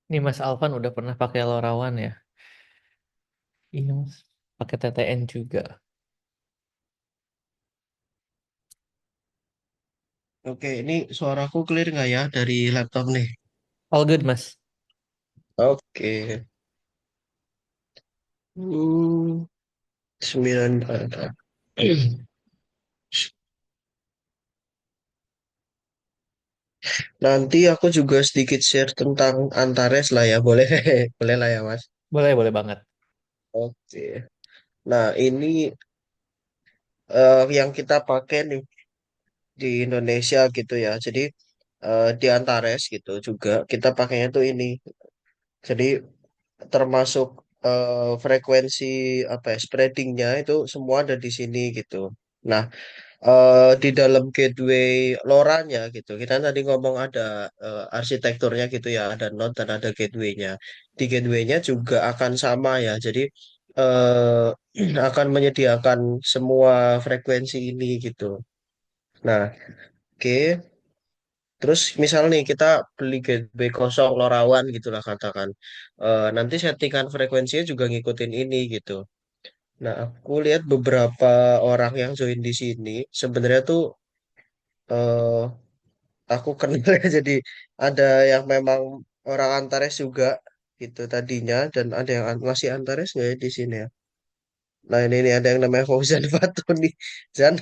Ini Mas Alvan udah pernah pakai LoRaWAN ya? Iya Mas. Pakai TTN juga. Oke, ini suaraku clear nggak ya dari laptop nih? All good Mas. Oke. Hmm, 9. Nanti aku juga sedikit share tentang Antares lah ya, boleh, boleh lah ya Mas. Boleh, boleh banget. Oke. Nah, ini yang kita pakai nih di Indonesia gitu ya. Jadi di Antares gitu juga kita pakainya tuh ini. Jadi termasuk frekuensi apa ya, spreadingnya itu semua ada di sini gitu. Nah, di dalam gateway LoRa-nya gitu. Kita tadi ngomong ada arsitekturnya gitu ya, ada node dan ada gateway-nya. Di gateway-nya juga akan sama ya. Jadi akan menyediakan semua frekuensi ini gitu. Nah, oke. Terus misal nih kita beli gateway kosong LoRaWAN gitu lah katakan. Nanti settingan frekuensinya juga ngikutin ini gitu. Nah, aku lihat beberapa orang yang join di sini sebenarnya tuh eh, aku kenal ya, jadi ada yang memang orang Antares juga gitu tadinya dan ada yang masih Antares nggak ya di sini ya. Nah ini ada yang namanya Fauzan Fatoni Zan.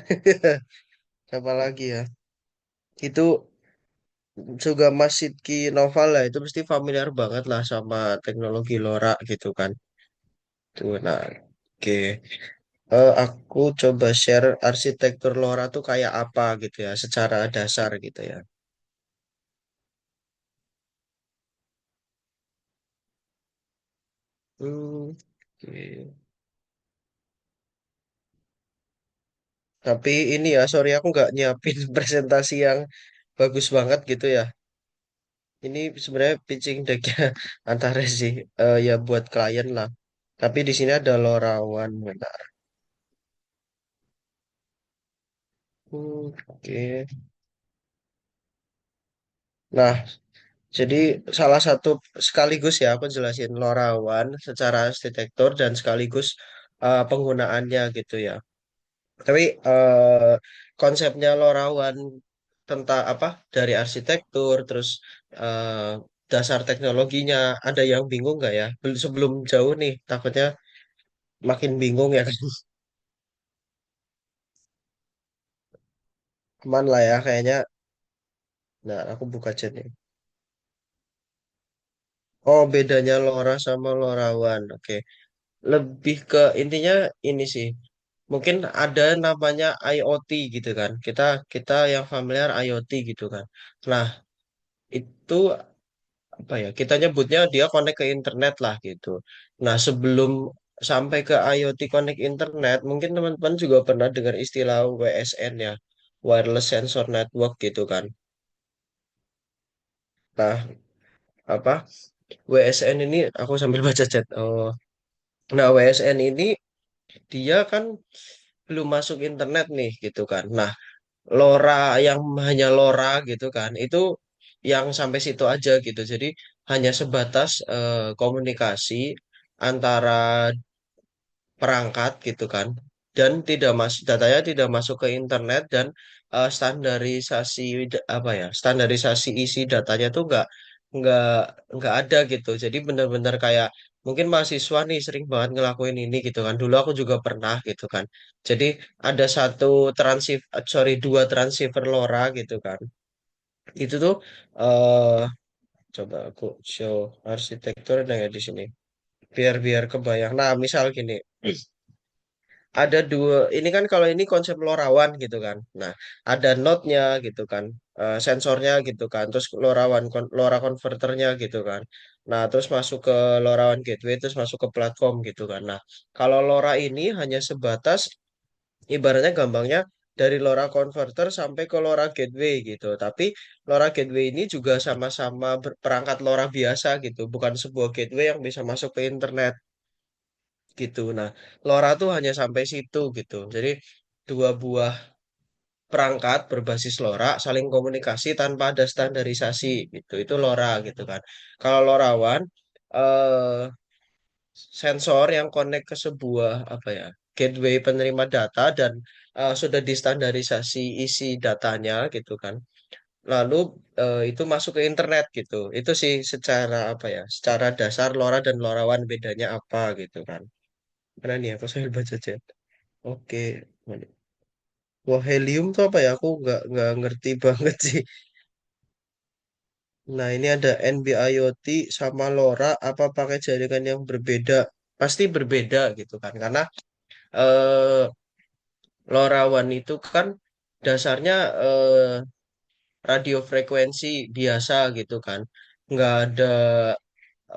Siapa lagi ya, itu juga Mas Sidki Noval lah, itu pasti familiar banget lah sama teknologi LoRa gitu kan tuh. Nah, oke. Aku coba share arsitektur LoRa tuh kayak apa gitu ya secara dasar gitu ya. Oke. Tapi ini ya, sorry aku nggak nyiapin presentasi yang bagus banget gitu ya. Ini sebenarnya pitching decknya Antares sih, ya buat klien lah. Tapi di sini ada Lorawan, benar. Oke. Nah, jadi salah satu sekaligus ya aku jelasin Lorawan secara arsitektur dan sekaligus penggunaannya gitu ya. Tapi konsepnya Lorawan tentang apa dari arsitektur terus eh, dasar teknologinya ada yang bingung nggak ya? Sebelum jauh nih takutnya makin bingung ya kan. Aman lah ya kayaknya. Nah, aku buka chat nih. Oh, bedanya LoRa sama LoRaWAN. Oke. Lebih ke intinya ini sih. Mungkin ada namanya IoT gitu kan. Kita kita yang familiar IoT gitu kan. Nah, itu apa ya, kita nyebutnya dia connect ke internet lah gitu. Nah, sebelum sampai ke IoT connect internet, mungkin teman-teman juga pernah dengar istilah WSN ya, wireless sensor network gitu kan. Nah, apa WSN ini aku sambil baca chat. Oh, nah WSN ini dia kan belum masuk internet nih gitu kan. Nah, LoRa yang hanya LoRa gitu kan, itu yang sampai situ aja gitu. Jadi hanya sebatas komunikasi antara perangkat gitu kan, dan tidak datanya tidak masuk ke internet dan standarisasi apa ya, standarisasi isi datanya tuh nggak nggak ada gitu. Jadi benar-benar kayak mungkin mahasiswa nih sering banget ngelakuin ini gitu kan. Dulu aku juga pernah gitu kan. Jadi ada dua transceiver LoRa gitu kan. Itu tuh eh coba aku show arsitektur ada nggak di sini? Biar biar kebayang. Nah, misal gini, ada dua, ini kan kalau ini konsep LoRaWAN gitu kan. Nah, ada node-nya gitu kan, sensornya gitu kan, terus LoRa converternya gitu kan. Nah, terus masuk ke LoRaWAN gateway, terus masuk ke platform gitu kan. Nah, kalau LoRa ini hanya sebatas ibaratnya gampangnya dari LoRa converter sampai ke LoRa gateway gitu. Tapi LoRa gateway ini juga sama-sama perangkat LoRa biasa gitu, bukan sebuah gateway yang bisa masuk ke internet gitu. Nah, LoRa tuh hanya sampai situ gitu. Jadi dua buah perangkat berbasis LoRa saling komunikasi tanpa ada standarisasi gitu. Itu LoRa gitu kan. Kalau LoRaWAN eh, sensor yang connect ke sebuah apa ya gateway penerima data dan sudah distandarisasi isi datanya gitu kan. Lalu itu masuk ke internet gitu. Itu sih secara apa ya? Secara dasar LoRa dan LoRaWAN bedanya apa gitu kan. Karena nih aku sambil baca chat. Oke. Wah, helium tuh apa ya? Aku nggak ngerti banget sih. Nah, ini ada NB-IoT sama LoRa apa pakai jaringan yang berbeda? Pasti berbeda gitu kan. Karena eh, LoRaWAN itu kan dasarnya radio frekuensi biasa gitu kan. Nggak ada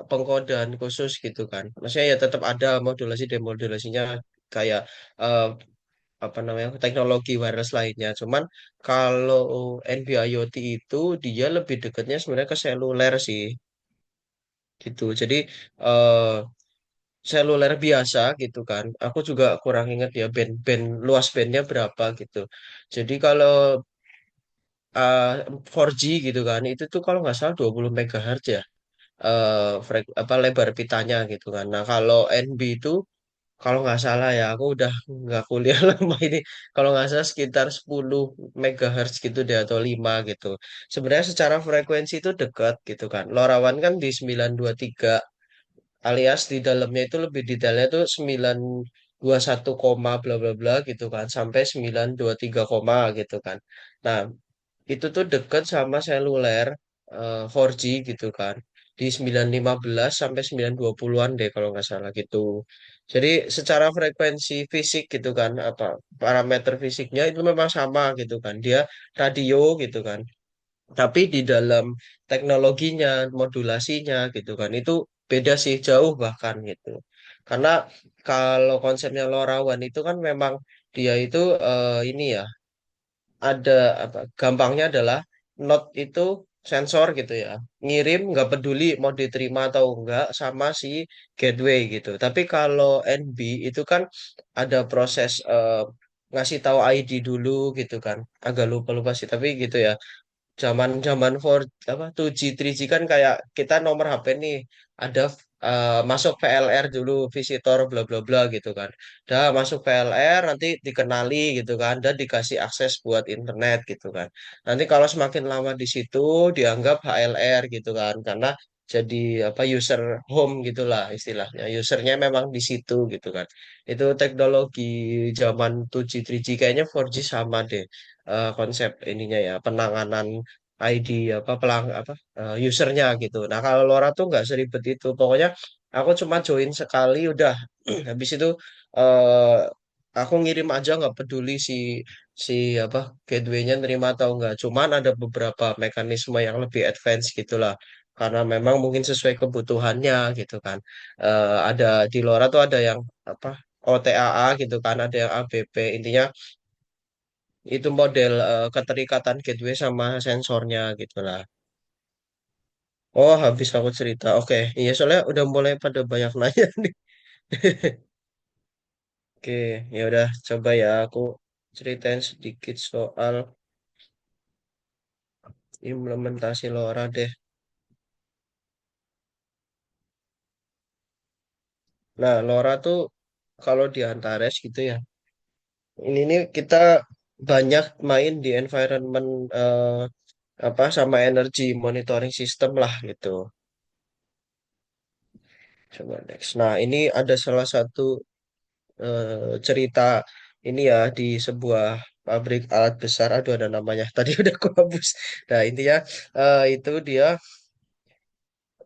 pengkodean khusus gitu kan. Maksudnya ya tetap ada modulasi demodulasinya kayak eh, apa namanya teknologi wireless lainnya. Cuman kalau NB-IoT itu dia lebih dekatnya sebenarnya ke seluler sih gitu. Jadi eh, seluler biasa gitu kan. Aku juga kurang ingat ya band luas bandnya berapa gitu. Jadi kalau 4G gitu kan itu tuh kalau nggak salah 20 MHz ya. Apa lebar pitanya gitu kan. Nah, kalau NB itu kalau nggak salah ya, aku udah nggak kuliah lama ini. Kalau nggak salah sekitar 10 MHz gitu deh atau 5 gitu. Sebenarnya secara frekuensi itu dekat gitu kan. LoRaWAN kan di 923 alias di dalamnya itu lebih detailnya tuh 921 koma bla bla bla gitu kan sampai 923 koma gitu kan. Nah, itu tuh deket sama seluler 4G gitu kan di 915 sampai 920-an deh kalau nggak salah gitu. Jadi secara frekuensi fisik gitu kan apa parameter fisiknya itu memang sama gitu kan. Dia radio gitu kan. Tapi di dalam teknologinya, modulasinya gitu kan itu beda sih jauh bahkan gitu. Karena kalau konsepnya LoRaWAN itu kan memang dia itu ini ya ada apa gampangnya adalah not itu sensor gitu ya ngirim nggak peduli mau diterima atau enggak sama si gateway gitu tapi kalau NB itu kan ada proses ngasih tahu ID dulu gitu kan agak lupa lupa sih tapi gitu ya zaman zaman 4 apa 2G 3G kan kayak kita nomor HP nih ada masuk VLR dulu visitor bla bla bla gitu kan. Dah masuk VLR nanti dikenali gitu kan dan dikasih akses buat internet gitu kan. Nanti kalau semakin lama di situ dianggap HLR gitu kan karena jadi apa user home gitulah istilahnya. Usernya memang di situ gitu kan. Itu teknologi zaman 2G 3G kayaknya 4G sama deh konsep ininya ya penanganan ID apa apa usernya gitu. Nah kalau Lora tuh nggak seribet itu. Pokoknya aku cuma join sekali udah habis itu eh aku ngirim aja nggak peduli si si apa gateway-nya nerima atau enggak. Cuman ada beberapa mekanisme yang lebih advance gitulah. Karena memang mungkin sesuai kebutuhannya gitu kan. Ada di Lora tuh ada yang apa OTAA gitu kan, ada yang ABP. Intinya itu model keterikatan gateway sama sensornya gitu lah. Oh, habis aku cerita. Oke, iya soalnya udah mulai pada banyak nanya nih. Oke, ya udah coba ya aku ceritain sedikit soal implementasi LoRa deh. Nah, LoRa tuh kalau di Antares gitu ya. Ini nih kita banyak main di environment apa sama energy monitoring system lah gitu. Coba next. Nah, ini ada salah satu cerita ini ya di sebuah pabrik alat besar. Aduh ada namanya. Tadi udah aku hapus. Nah intinya itu dia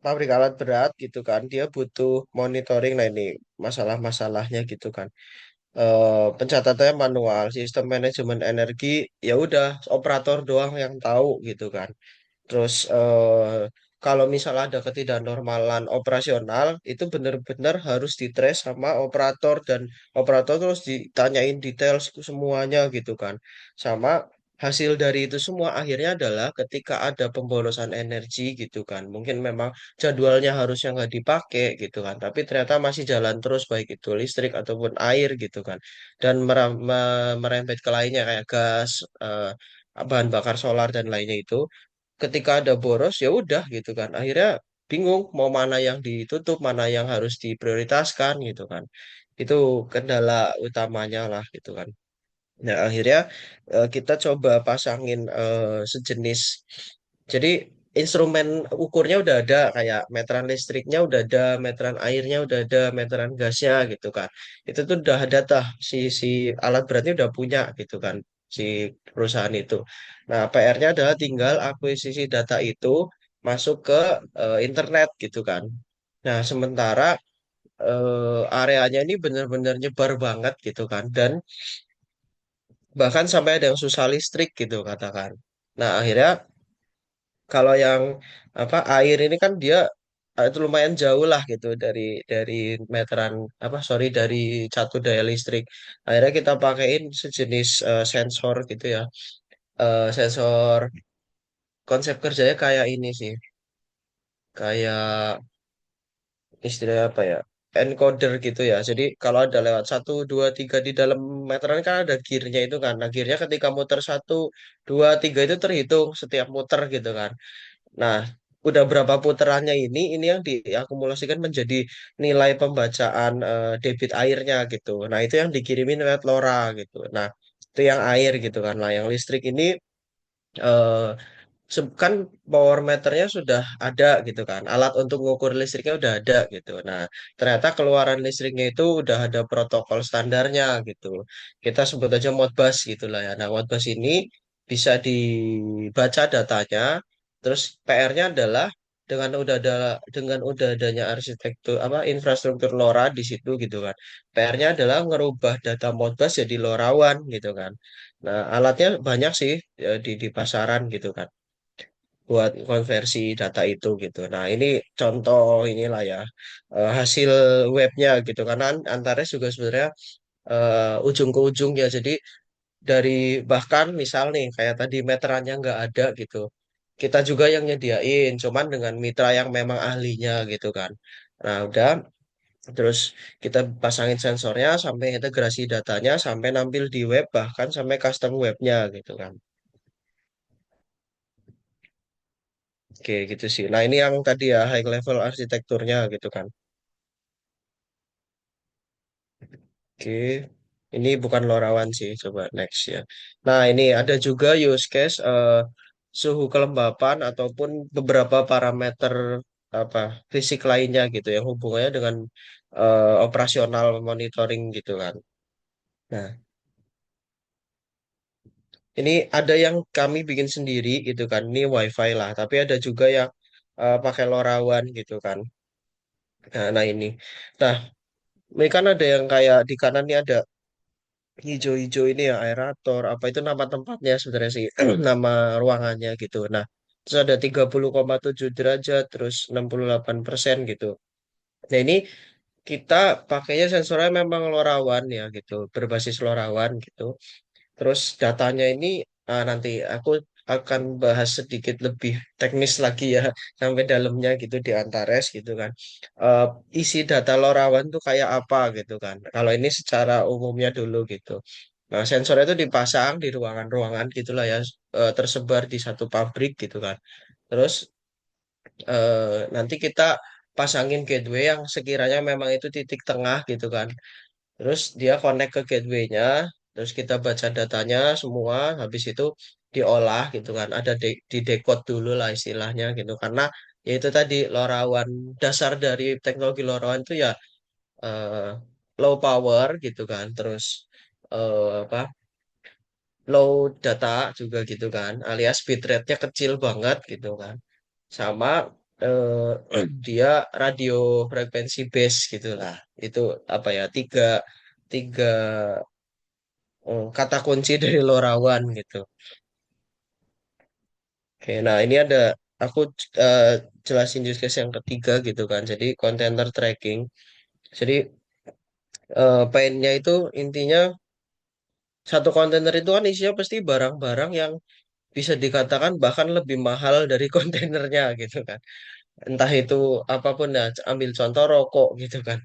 pabrik alat berat gitu kan. Dia butuh monitoring. Nah ini masalah-masalahnya gitu kan. Pencatatannya manual, sistem manajemen energi ya udah operator doang yang tahu gitu kan. Terus kalau misalnya ada ketidaknormalan operasional, itu benar-benar harus ditrace sama operator dan operator terus ditanyain detail semuanya gitu kan. Sama hasil dari itu semua akhirnya adalah ketika ada pemborosan energi gitu kan. Mungkin memang jadwalnya harusnya nggak dipakai gitu kan. Tapi ternyata masih jalan terus baik itu listrik ataupun air gitu kan. Dan merembet ke lainnya kayak gas, bahan bakar solar dan lainnya itu. Ketika ada boros ya udah gitu kan. Akhirnya bingung mau mana yang ditutup, mana yang harus diprioritaskan gitu kan. Itu kendala utamanya lah gitu kan. Nah, akhirnya kita coba pasangin sejenis. Jadi instrumen ukurnya udah ada, kayak meteran listriknya udah ada, meteran airnya udah ada, meteran gasnya gitu kan. Itu tuh udah ada tah si alat beratnya udah punya gitu kan si perusahaan itu. Nah, PR-nya adalah tinggal akuisisi data itu masuk ke internet gitu kan. Nah, sementara areanya ini benar-benar nyebar banget gitu kan. Dan bahkan sampai ada yang susah listrik gitu katakan. Nah, akhirnya kalau yang apa air ini kan dia itu lumayan jauh lah gitu dari meteran apa sorry dari satu daya listrik. Akhirnya kita pakein sejenis sensor gitu ya. Sensor konsep kerjanya kayak ini sih. Kayak istilah apa ya? Encoder gitu ya. Jadi kalau ada lewat satu, dua, tiga di dalam meteran kan ada gearnya itu kan. Nah, gearnya ketika muter satu, dua, tiga itu terhitung setiap muter gitu kan. Nah, udah berapa putarannya ini yang diakumulasikan menjadi nilai pembacaan debit airnya gitu. Nah, itu yang dikirimin lewat LoRa gitu. Nah, itu yang air gitu kan. Nah, yang listrik ini eh, kan power meternya sudah ada gitu kan. Alat untuk mengukur listriknya udah ada gitu. Nah, ternyata keluaran listriknya itu udah ada protokol standarnya gitu. Kita sebut aja Modbus gitu lah ya. Nah, Modbus ini bisa dibaca datanya. Terus PR-nya adalah dengan udah adanya arsitektur apa infrastruktur LoRa di situ gitu kan. PR-nya adalah ngerubah data Modbus jadi LoRaWAN gitu kan. Nah, alatnya banyak sih di pasaran gitu kan buat konversi data itu gitu. Nah, ini contoh inilah ya hasil webnya gitu karena Antares juga sebenarnya ujung ke ujung ya. Jadi dari bahkan misal nih kayak tadi meterannya nggak ada gitu. Kita juga yang nyediain, cuman dengan mitra yang memang ahlinya gitu kan. Nah, udah terus kita pasangin sensornya sampai integrasi datanya sampai nampil di web bahkan sampai custom webnya gitu kan. Oke, gitu sih. Nah, ini yang tadi ya high level arsitekturnya gitu kan. Oke, ini bukan LoRaWAN sih. Coba next ya. Nah, ini ada juga use case suhu kelembapan ataupun beberapa parameter apa fisik lainnya gitu yang hubungannya dengan operasional monitoring gitu kan. Nah, ini ada yang kami bikin sendiri gitu kan. Ini WiFi lah, tapi ada juga yang pakai LoRaWAN gitu kan. Nah, ini. Nah, ini kan ada yang kayak di kanan ini ada hijau-hijau ini ya aerator apa itu nama tempatnya sebenarnya sih nama ruangannya gitu. Nah, terus ada 30,7 derajat terus 68% gitu. Nah, ini kita pakainya sensornya memang LoRaWAN ya gitu, berbasis LoRaWAN gitu. Terus datanya ini nanti aku akan bahas sedikit lebih teknis lagi ya sampai dalamnya gitu di Antares gitu kan. Eh, isi data LoRaWAN tuh kayak apa gitu kan. Kalau ini secara umumnya dulu gitu. Nah, sensor itu dipasang di ruangan-ruangan gitulah ya, tersebar di satu pabrik gitu kan. Terus nanti kita pasangin gateway yang sekiranya memang itu titik tengah gitu kan. Terus dia connect ke gateway-nya, terus kita baca datanya semua, habis itu diolah gitu kan. Ada di decode dulu lah istilahnya gitu. Karena ya itu tadi LoRaWAN, dasar dari teknologi LoRaWAN itu ya eh, low power gitu kan. Terus apa low data juga gitu kan, alias bitrate-nya kecil banget gitu kan. Sama dia radio frekuensi base gitu lah. Itu apa ya tiga tiga kata kunci dari LoRaWAN gitu. Oke, nah ini ada aku eh, jelasin use case yang ketiga gitu kan. Jadi container tracking. Jadi painnya itu intinya Satu kontainer itu kan isinya pasti barang-barang yang bisa dikatakan bahkan lebih mahal dari kontainernya gitu kan. Entah itu apapun ya, ambil contoh rokok gitu kan.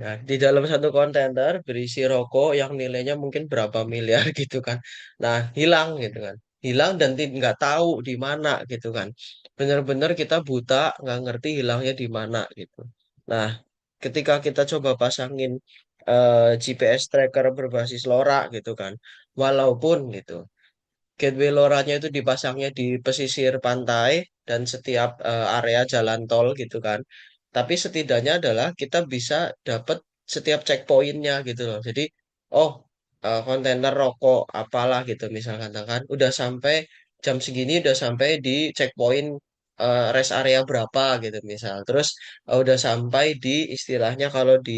Ya, di dalam satu kontainer berisi rokok yang nilainya mungkin berapa miliar gitu kan. Nah, hilang gitu kan. Hilang dan nggak tahu di mana gitu kan. Benar-benar kita buta, nggak ngerti hilangnya di mana gitu. Nah, ketika kita coba pasangin GPS tracker berbasis LoRa gitu kan. Walaupun gitu gateway LoRa-nya itu dipasangnya di pesisir pantai dan setiap area jalan tol gitu kan. Tapi setidaknya adalah kita bisa dapat setiap checkpointnya gitu loh. Jadi, oh kontainer rokok apalah gitu misalkan kan, udah sampai jam segini udah sampai di checkpoint rest area berapa gitu misal. Terus udah sampai di istilahnya kalau di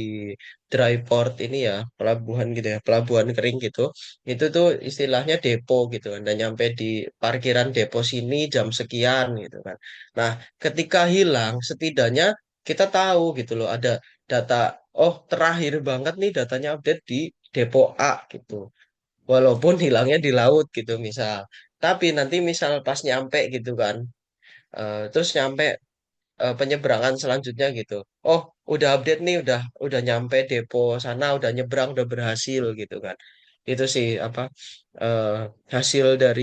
dry port ini ya pelabuhan gitu ya, pelabuhan kering gitu itu tuh istilahnya depo gitu kan dan nyampe di parkiran depo sini jam sekian gitu kan. Nah, ketika hilang setidaknya kita tahu gitu loh ada data oh terakhir banget nih datanya update di depo A gitu. Walaupun hilangnya di laut gitu misal. Tapi nanti misal pas nyampe gitu kan terus nyampe penyeberangan selanjutnya gitu. Oh, udah update nih, udah nyampe depo sana, udah nyebrang, udah berhasil gitu kan. Itu sih apa eh, hasil dari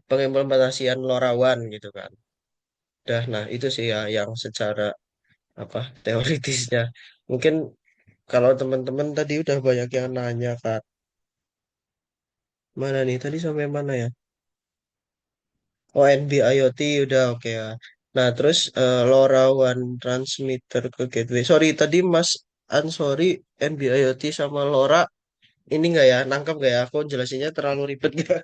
pengimplementasian LoRaWAN gitu kan. Nah itu sih ya yang secara apa teoritisnya. Mungkin kalau teman-teman tadi udah banyak yang nanya Kak, mana nih tadi sampai mana ya? Oh, NB IoT udah oke ya. Nah, terus LoRaWAN transmitter ke gateway. Sorry, tadi Mas Ansori NB IoT sama LoRa ini nggak ya? Nangkep nggak ya? Aku jelasinnya terlalu ribet nggak?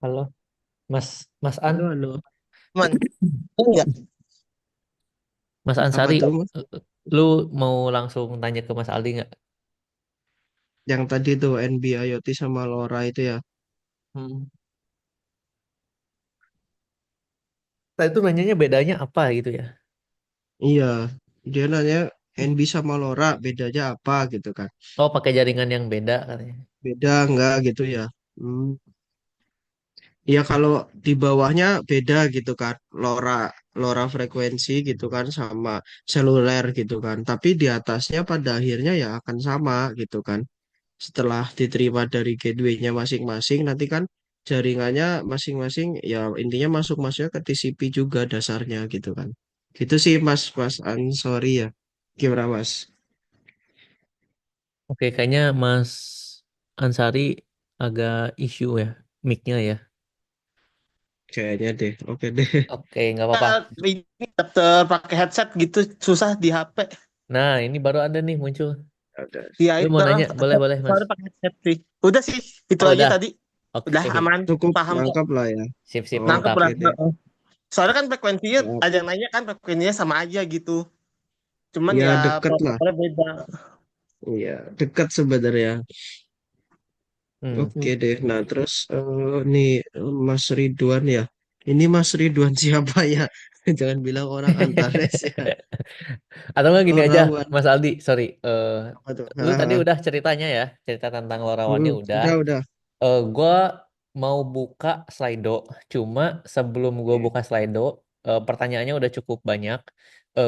Halo, Mas Mas An, Halo, halo. Man, enggak. Mas Apa Ansari, tuh, Mas? lu mau langsung tanya ke Mas Aldi nggak? Yang tadi tuh NB IoT sama LoRa itu ya. Hmm. Nah, itu nanyanya bedanya apa gitu ya? Iya, dia nanya NB sama LoRa bedanya apa gitu kan? Oh, pakai jaringan yang beda katanya. Beda nggak gitu ya? Hmm. Ya kalau di bawahnya beda gitu kan, LoRa LoRa frekuensi gitu kan sama seluler gitu kan. Tapi di atasnya pada akhirnya ya akan sama gitu kan. Setelah diterima dari gateway-nya masing-masing, nanti kan jaringannya masing-masing ya intinya masuk-masuknya ke TCP juga dasarnya gitu kan. Gitu sih Mas Mas Ansori ya. Gimana Mas? Oke, kayaknya Mas Ansari agak isu ya, mic-nya ya. Kayaknya deh. Oke deh. Oke, nggak apa-apa. Ini adapter pakai headset gitu susah di HP. Nah, ini baru ada nih muncul. Ada. Ya Lu itu mau orang nanya? Boleh, boleh, Mas. soalnya pakai headset sih. Udah sih, itu Oh, aja udah. tadi. Oke, Udah aman, Cukup paham kok. lengkap lah ya. sip, sip, Oh, Nangkep mantap. oke lah. deh. Heeh. Soalnya kan frekuensinya Siap. ada yang nanya kan frekuensinya sama aja gitu. Cuman Ya ya deket lah. protokolnya beda. Iya, dekat sebenarnya. Hmm. Oke deh. Nah, terus nih Mas Ridwan ya. Ini Mas Ridwan siapa ya? Jangan bilang orang Antares ya. Atau nggak gini aja, Lorawan. Mas Aldi, sorry. Apa tuh? Lu tadi Haha. udah ceritanya ya, cerita tentang lorawannya udah. Udah, udah. Gua mau buka Slido, cuma sebelum gua Oke. buka Slido, pertanyaannya udah cukup banyak.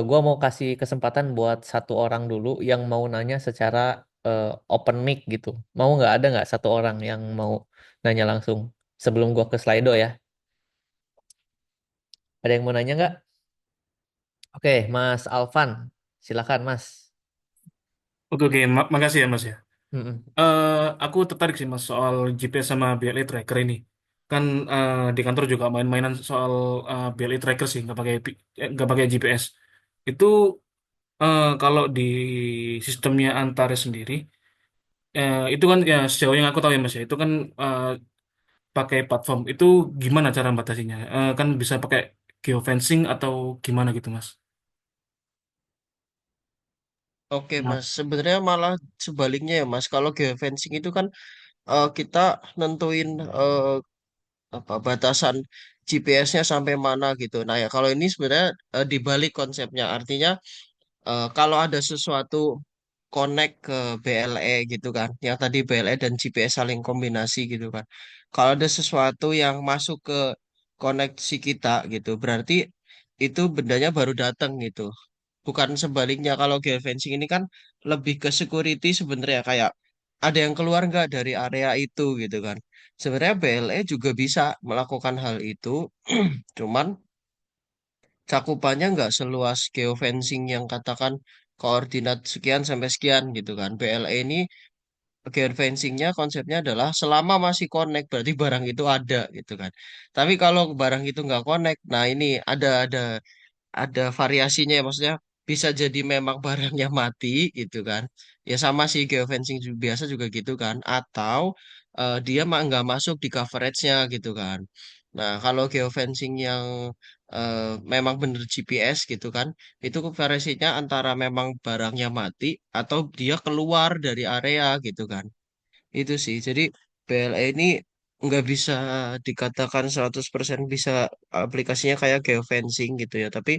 Gua mau kasih kesempatan buat satu orang dulu yang mau nanya secara eh, open mic gitu. Mau nggak ada nggak satu orang yang mau nanya langsung sebelum gua ke Slido ya? Ada yang mau nanya nggak? Oke, Mas Alvan, silakan Mas. Oke, oke. Makasih ya Mas ya. Mm-mm. Eh, aku tertarik sih Mas soal GPS sama BLE tracker ini. Kan di kantor juga main-mainan soal BLE tracker sih, nggak pakai GPS. Itu kalau di sistemnya Antares sendiri, itu kan ya sejauh yang aku tahu ya Mas ya, itu kan eh, pakai platform. Itu gimana cara membatasinya? Kan bisa pakai geofencing atau gimana gitu Mas? Oke, Nah, Mas. Sebenarnya malah sebaliknya ya, Mas. Kalau geofencing itu kan kita nentuin apa batasan GPS-nya sampai mana gitu. Nah ya kalau ini sebenarnya dibalik konsepnya, artinya kalau ada sesuatu connect ke BLE gitu kan, yang tadi BLE dan GPS saling kombinasi gitu kan. Kalau ada sesuatu yang masuk ke koneksi kita gitu, berarti itu bendanya baru datang gitu. Bukan sebaliknya, kalau geofencing ini kan lebih ke security sebenarnya, kayak ada yang keluar nggak dari area itu gitu kan. Sebenarnya BLE juga bisa melakukan hal itu, cuman cakupannya nggak seluas geofencing yang katakan koordinat sekian sampai sekian gitu kan. BLE ini geofencingnya konsepnya adalah selama masih connect berarti barang itu ada gitu kan. Tapi kalau barang itu nggak connect, nah ini ada variasinya ya, maksudnya bisa jadi memang barangnya mati gitu kan, ya sama sih geofencing biasa juga gitu kan, atau dia mah nggak masuk di coveragenya gitu kan. Nah kalau geofencing yang memang bener GPS gitu kan, itu variasinya antara memang barangnya mati atau dia keluar dari area gitu kan. Itu sih jadi BLE ini nggak bisa dikatakan 100% bisa aplikasinya kayak geofencing gitu ya, tapi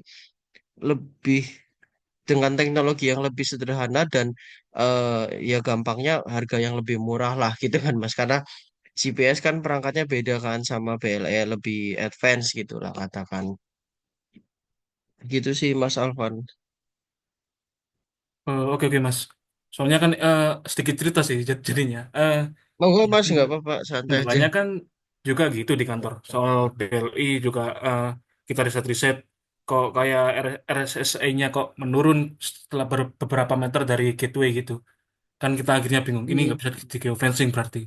lebih dengan teknologi yang lebih sederhana dan ya gampangnya harga yang lebih murah lah gitu kan Mas, karena GPS kan perangkatnya beda kan sama BLE lebih advance gitu lah katakan gitu sih Mas Alvan. Oke oke Mas. Soalnya kan sedikit cerita sih jadinya. Monggo Mas nggak Jujur- apa-apa santai aja. Jurusannya kan juga gitu di kantor. Soal BLI juga kita riset-riset kok kayak RSSI-nya kok menurun setelah beberapa meter dari gateway gitu. Kan kita akhirnya bingung. Ini Hmm, nggak bisa di geofencing berarti.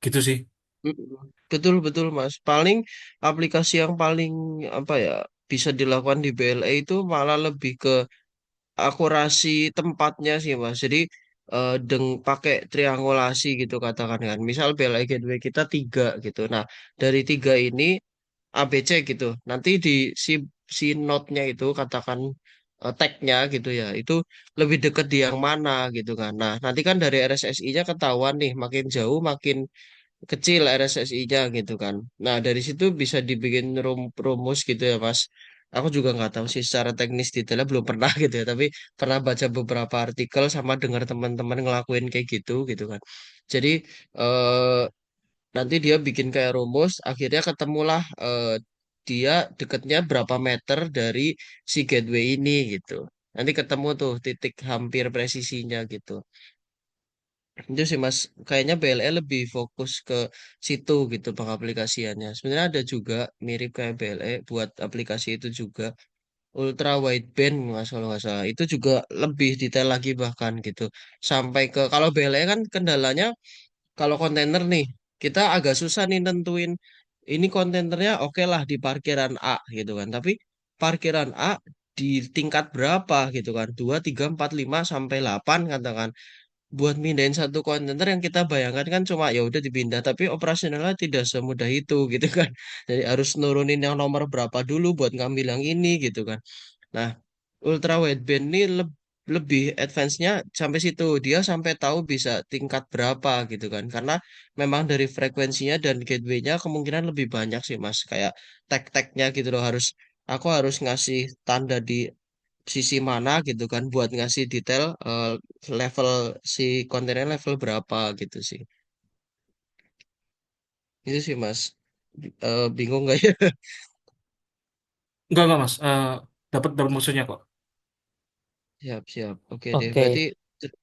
Gitu sih. betul betul Mas, paling aplikasi yang paling apa ya bisa dilakukan di BLE itu malah lebih ke akurasi tempatnya sih Mas. Jadi pakai triangulasi gitu katakan kan. Misal BLI Gateway kita tiga gitu. Nah, dari tiga ini ABC gitu. Nanti di si node-nya itu katakan tag-nya gitu ya. Itu lebih dekat di yang mana gitu kan. Nah, nanti kan dari RSSI-nya ketahuan nih makin jauh makin kecil RSSI-nya gitu kan. Nah, dari situ bisa dibikin rumus gitu ya, Mas. Aku juga nggak tahu sih secara teknis detailnya belum pernah gitu ya, tapi pernah baca beberapa artikel sama dengar teman-teman ngelakuin kayak gitu gitu kan. Jadi eh, nanti dia bikin kayak rumus, akhirnya ketemulah dia dekatnya berapa meter dari si gateway ini gitu. Nanti ketemu tuh titik hampir presisinya gitu. Itu sih Mas, kayaknya BLE lebih fokus ke situ gitu pengaplikasiannya. Sebenarnya ada juga mirip kayak BLE buat aplikasi itu juga. Ultra wideband Mas kalau nggak salah. Itu juga lebih detail lagi bahkan gitu. Sampai ke kalau BLE kan kendalanya kalau kontainer nih, kita agak susah nih nentuin ini kontainernya oke lah di parkiran A gitu kan. Tapi parkiran A di tingkat berapa gitu kan? 2, 3, 4, 5 sampai 8 katakan, buat mindahin satu kontainer yang kita bayangkan kan cuma ya udah dipindah, tapi operasionalnya tidak semudah itu gitu kan. Jadi harus nurunin yang nomor berapa dulu buat ngambil yang ini gitu kan. Nah, ultra wideband ini lebih advance-nya sampai situ, dia sampai tahu bisa tingkat berapa gitu kan, karena memang dari frekuensinya dan gateway-nya kemungkinan lebih banyak sih Mas, kayak tag-tagnya gitu loh, aku harus ngasih tanda di sisi mana gitu kan buat ngasih detail level si kontennya level berapa gitu sih. Itu sih Mas. Bingung nggak ya? Enggak Mas. Dapat dapat maksudnya kok. Siap siap. Oke deh. Berarti Oke, ter-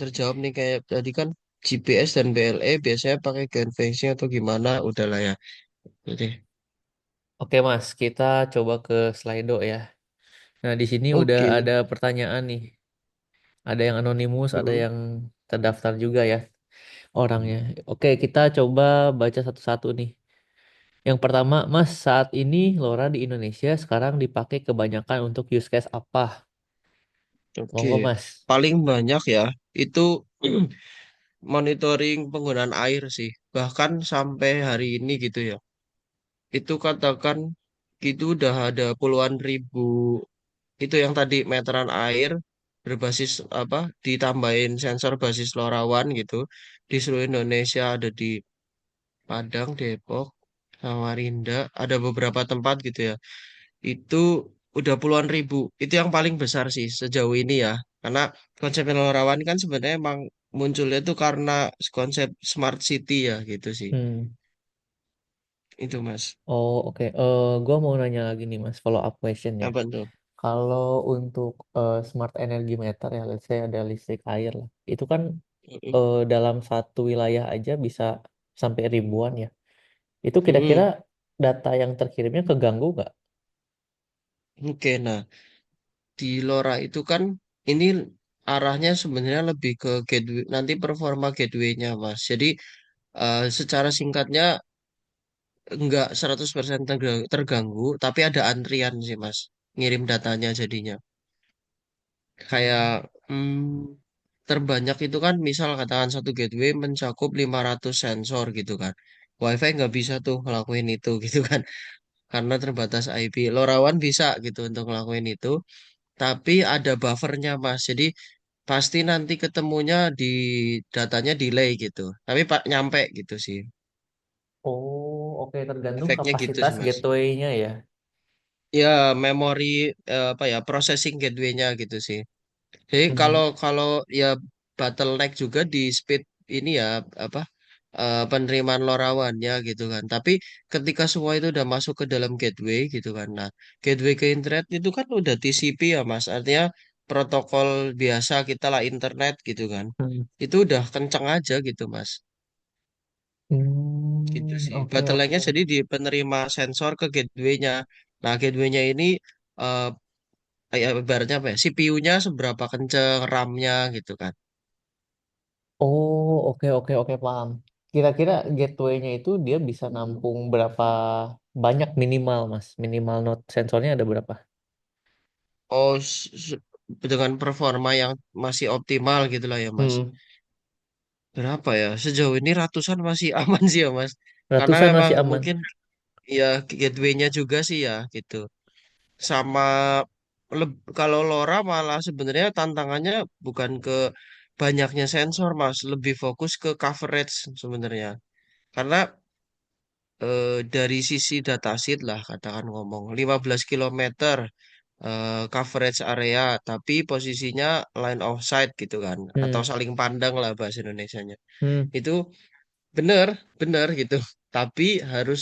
terjawab nih, kayak tadi kan GPS dan BLE biasanya pakai convention atau gimana? Udahlah ya. Oke. oke Mas, kita coba ke Slido ya. Nah, di sini udah Oke. ada pertanyaan nih. Ada yang anonimus, ada Mm-mm. yang terdaftar juga ya orangnya. Oke, kita coba baca satu-satu nih. Yang pertama, Mas, saat ini LoRa di Indonesia sekarang dipakai kebanyakan untuk use case apa? Oke. Monggo, Mas. Paling banyak ya itu monitoring penggunaan air sih. Bahkan sampai hari ini gitu ya. Itu katakan itu udah ada puluhan ribu itu yang tadi meteran air berbasis apa ditambahin sensor basis LoRaWAN gitu di seluruh Indonesia, ada di Padang, Depok. Samarinda, ada beberapa tempat gitu ya. Itu udah puluhan ribu. Itu yang paling besar sih sejauh ini ya. Karena konsep Lorawan kan sebenarnya emang munculnya tuh karena konsep smart city ya gitu sih. Hmm. Itu Mas. Oh, oke. Gue mau nanya lagi nih, Mas, follow up question ya. Apa tuh? Kalau untuk smart energy meter ya, let's say ada listrik air lah. Itu kan Mm-mm. dalam satu wilayah aja bisa sampai ribuan ya. Itu kira-kira Mm-mm. data yang terkirimnya keganggu nggak? Oke, nah di LoRa itu kan ini arahnya sebenarnya lebih ke gateway, nanti performa gateway-nya Mas. Jadi secara singkatnya nggak 100% terganggu, tapi ada antrian sih Mas. Ngirim datanya jadinya. Kayak terbanyak itu kan misal katakan satu gateway mencakup 500 sensor gitu kan. WiFi nggak bisa tuh ngelakuin itu gitu kan. Karena terbatas IP. LoRaWAN bisa gitu untuk ngelakuin itu. Tapi ada buffernya Mas. Jadi pasti nanti ketemunya di datanya delay gitu. Tapi Pak nyampe gitu sih. Oh, oke, tergantung Efeknya gitu kapasitas sih Mas. gateway-nya ya. Ya memori apa ya processing gateway-nya gitu sih. Jadi kalau Mhm. kalau ya bottleneck juga di speed ini ya apa penerimaan LoRaWAN-nya gitu kan. Tapi ketika semua itu udah masuk ke dalam gateway gitu kan. Nah, gateway ke internet itu kan udah TCP ya Mas. Artinya protokol biasa kita lah internet gitu kan. Hmm. Itu udah kenceng aja gitu Mas. Gitu sih. Oke, Bottleneck-nya oke. jadi di penerima sensor ke gateway-nya. Nah, gateway-nya ini eh kayak ibaratnya apa ya? CPU-nya seberapa kenceng, RAM-nya gitu kan. Oh, oke, oke, oke, paham. Kira-kira gateway-nya itu dia bisa nampung berapa banyak minimal, Mas? Minimal node sensornya ada berapa? Oh, dengan performa yang masih optimal gitu lah ya, Mas. Hmm. Berapa ya? Sejauh ini ratusan masih aman sih ya, Mas. Karena Ratusan memang masih aman. mungkin ya gateway-nya juga sih ya gitu. Sama kalau LoRa malah sebenarnya tantangannya bukan ke banyaknya sensor, Mas. Lebih fokus ke coverage sebenarnya. Karena dari sisi datasheet lah katakan ngomong 15 kilometer coverage area tapi posisinya line of sight gitu kan atau Hmm. saling pandang lah bahasa Indonesianya Hmm. itu bener bener gitu tapi harus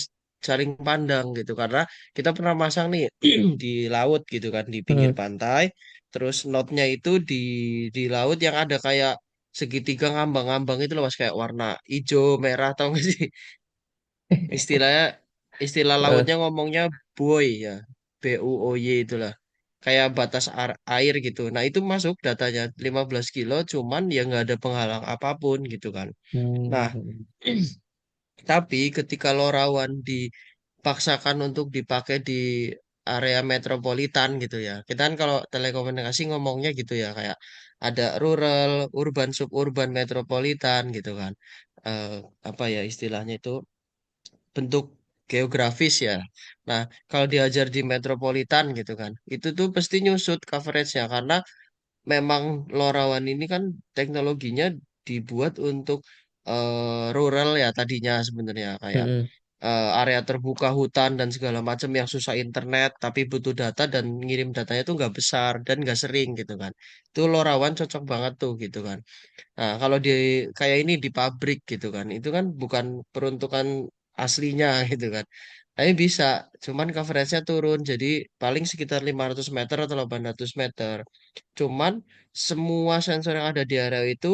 saling pandang gitu karena kita pernah masang nih di laut gitu kan di pinggir Hmm. pantai terus notnya itu di laut yang ada kayak segitiga ngambang-ngambang itu loh mas kayak warna hijau merah tau gak sih istilahnya istilah Eh, lautnya ngomongnya buoy ya BUOY itulah kayak batas air gitu nah itu masuk datanya 15 kilo cuman ya nggak ada penghalang apapun gitu kan nah hmm. tapi ketika LoRaWAN dipaksakan untuk dipakai di area metropolitan gitu ya kita kan kalau telekomunikasi ngomongnya gitu ya kayak ada rural urban suburban metropolitan gitu kan Eh, apa ya istilahnya itu bentuk geografis ya. Nah, kalau diajar di metropolitan gitu kan, itu tuh pasti nyusut coveragenya karena memang LoRaWAN ini kan teknologinya dibuat untuk rural ya tadinya sebenarnya kayak Hmm. area terbuka hutan dan segala macam yang susah internet tapi butuh data dan ngirim datanya tuh nggak besar dan nggak sering gitu kan. Itu LoRaWAN cocok banget tuh gitu kan. Nah, kalau di kayak ini di pabrik gitu kan, itu kan bukan peruntukan aslinya gitu kan. Tapi bisa, cuman coveragenya turun, jadi paling sekitar 500 meter atau 800 meter. Cuman semua sensor yang ada di area itu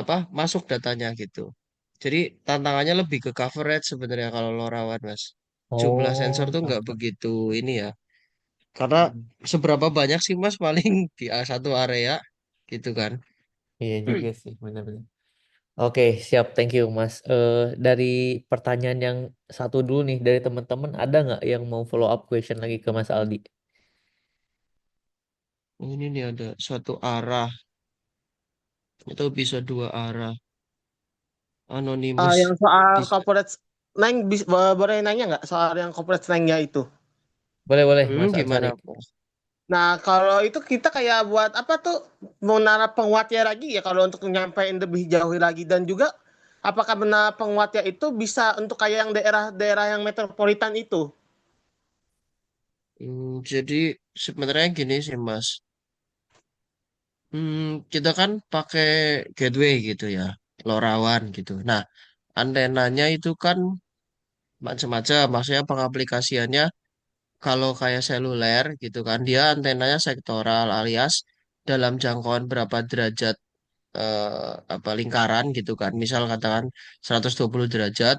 apa masuk datanya gitu. Jadi tantangannya lebih ke coverage sebenarnya kalau LoRaWAN, Mas. Jumlah sensor Oh, tuh nggak mantap. begitu ini ya. Karena seberapa banyak sih Mas paling di satu area gitu kan. Iya juga sih, benar-benar. Oke, siap. Thank you, Mas. Dari pertanyaan yang satu dulu nih, dari teman-teman, ada nggak yang mau follow up question lagi ke Mas Aldi? Ini nih ada satu arah atau bisa dua arah. Yang Anonymous soal bisa. corporate neng boleh nanya nggak soal yang corporate nengnya itu? Boleh, boleh, Mas Ansari. Gimana Bos? Nah, kalau itu kita kayak buat apa tuh? Mau naruh penguatnya lagi ya kalau untuk nyampein lebih jauh lagi dan juga apakah benar penguatnya itu bisa untuk kayak yang daerah-daerah yang metropolitan itu? Jadi sebenarnya gini sih Mas. Kita kan pakai gateway gitu ya, LoRaWAN gitu. Nah, antenanya itu kan macam-macam. Maksudnya pengaplikasiannya kalau kayak seluler gitu kan, dia antenanya sektoral alias dalam jangkauan berapa derajat apa lingkaran gitu kan. Misal katakan 120 derajat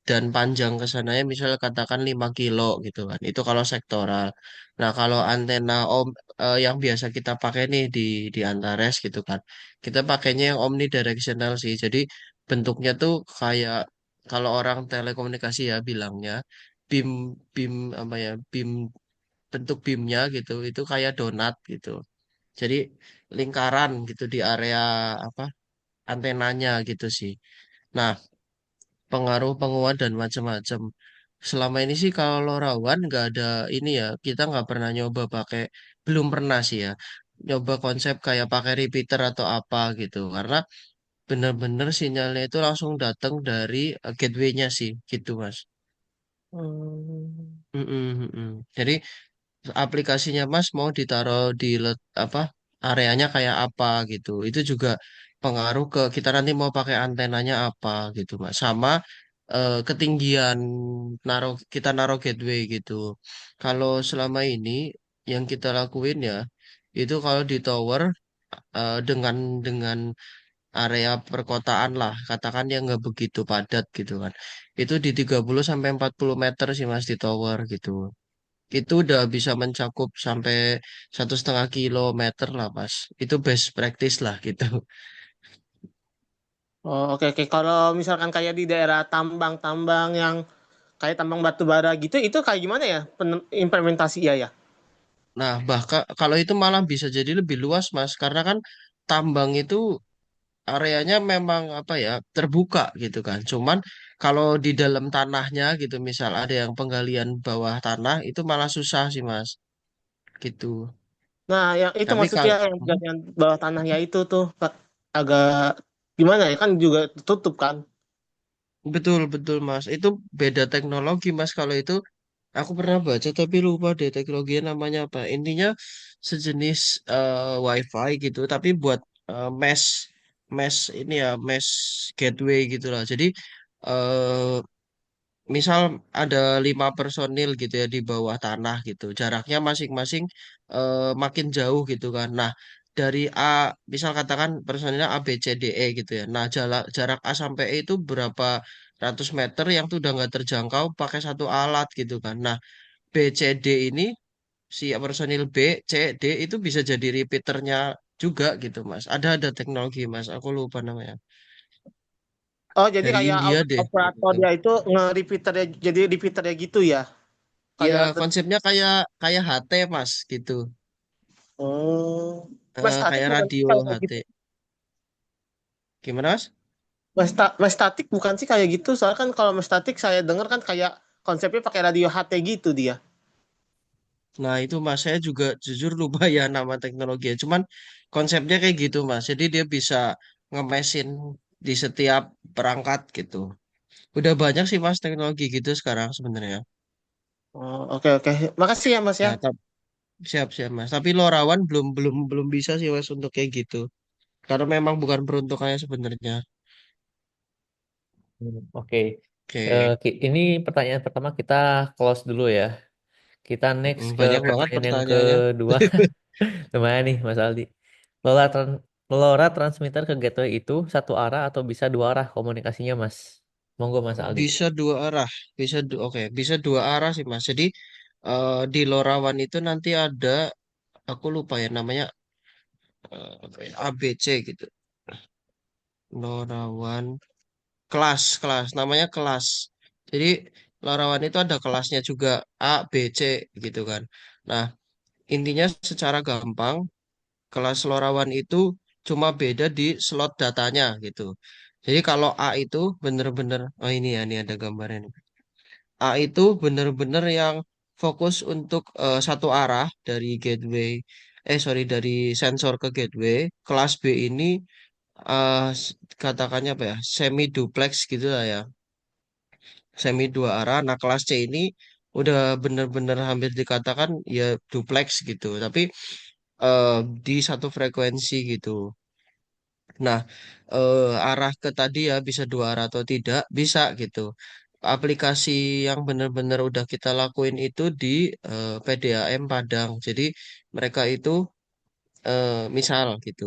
dan panjang ke sananya misal katakan 5 kilo gitu kan. Itu kalau sektoral. Nah, kalau antena yang biasa kita pakai nih di Antares gitu kan. Kita pakainya yang omnidirectional sih. Jadi bentuknya tuh kayak kalau orang telekomunikasi ya bilangnya beam beam apa ya? Bentuk beamnya gitu itu kayak donat gitu. Jadi lingkaran gitu di area apa antenanya gitu sih. Nah, pengaruh penguat dan macam-macam. Selama ini sih kalau rawan nggak ada ini ya, kita nggak pernah nyoba pakai, belum pernah sih ya, nyoba konsep kayak pakai repeater atau apa gitu. Karena bener-bener sinyalnya itu langsung datang dari gateway-nya sih, gitu Mas. Hmm. Jadi aplikasinya Mas mau ditaruh di apa areanya kayak apa gitu. Itu juga pengaruh ke kita nanti mau pakai antenanya apa gitu Mas. Sama ketinggian kita naruh gateway gitu. Kalau selama ini yang kita lakuin ya itu kalau di tower dengan area perkotaan lah, katakan yang nggak begitu padat gitu kan. Itu di 30 sampai 40 meter sih Mas di tower gitu. Itu udah bisa mencakup sampai 1,5 kilometer lah, Mas. Itu best practice lah gitu. Oh, oke oke. Kalau misalkan kayak di daerah tambang-tambang yang kayak tambang batu bara gitu, itu kayak gimana ya implementasi ya ya? Nah, bahkan kalau itu malah bisa jadi lebih luas, Mas, karena kan tambang itu areanya memang apa ya, terbuka gitu kan. Cuman kalau di dalam tanahnya gitu, misal ada yang penggalian bawah tanah itu malah susah sih, Mas. Gitu. Nah, yang itu Tapi maksudnya kalau yang bagian bawah tanahnya itu tuh agak gimana ya kan juga tutup kan. betul betul, Mas. Itu beda teknologi, Mas. Kalau itu aku pernah baca tapi lupa deh teknologinya namanya apa. Intinya sejenis WiFi gitu, tapi buat mesh mesh ini ya mesh gateway gitu lah. Jadi eh, misal ada 5 personil gitu ya di bawah tanah gitu, jaraknya masing-masing makin jauh gitu kan. Nah dari A, misal katakan personilnya A B C D E gitu ya. Nah jarak A sampai E itu berapa ratus meter yang tuh udah nggak terjangkau pakai satu alat gitu kan. Nah B, C, D ini si personil B, C, D itu bisa jadi repeaternya juga gitu Mas. Ada teknologi Mas, aku lupa namanya. Oh, jadi Dari kayak India deh. operator Gitu. dia itu nge-repeaternya jadi repeaternya gitu ya. Ya Kayak konsepnya kayak kayak HT Mas gitu. oh. Mas statik Kayak bukan sih radio kayak HT. gitu. Gimana Mas? Mas statik bukan sih kayak gitu. Soalnya kan kalau mas statik saya dengar kan kayak konsepnya pakai radio HT gitu dia. Nah itu Mas saya juga jujur lupa ya nama teknologinya. Cuman konsepnya kayak gitu Mas. Jadi dia bisa ngemesin di setiap perangkat gitu. Udah banyak sih Mas teknologi gitu sekarang sebenarnya. Oh, oke oke. Makasih ya Mas ya. Ya, siap siap Mas. Tapi Lorawan belum belum belum bisa sih Mas untuk kayak gitu. Karena memang bukan peruntukannya sebenarnya. Oke. Oke. Ini pertanyaan pertama kita close dulu ya. Kita next ke Banyak banget pertanyaan yang pertanyaannya. kedua. Lumayan nih Mas Aldi. LoRa, LoRa transmitter ke gateway itu satu arah atau bisa dua arah komunikasinya Mas? Monggo Mas Aldi. Bisa dua arah, oke, bisa dua arah sih Mas. Jadi di Lorawan itu nanti ada, aku lupa ya namanya apa ya, ABC gitu. Lorawan kelas, namanya kelas. Jadi Lorawan itu ada kelasnya juga A, B, C gitu kan. Nah, intinya secara gampang kelas Lorawan itu cuma beda di slot datanya gitu. Jadi kalau A itu bener-bener, oh ini ya, ini ada gambarnya nih. A itu benar-benar yang fokus untuk satu arah dari gateway, sorry dari sensor ke gateway. Kelas B ini katakannya apa ya, semi duplex gitu lah ya, semi dua arah. Nah, kelas C ini udah bener-bener hampir dikatakan ya duplex gitu, tapi eh, di satu frekuensi gitu. Nah, arah ke tadi ya bisa dua arah atau tidak bisa gitu. Aplikasi yang benar-benar udah kita lakuin itu di PDAM Padang. Jadi mereka itu misal gitu,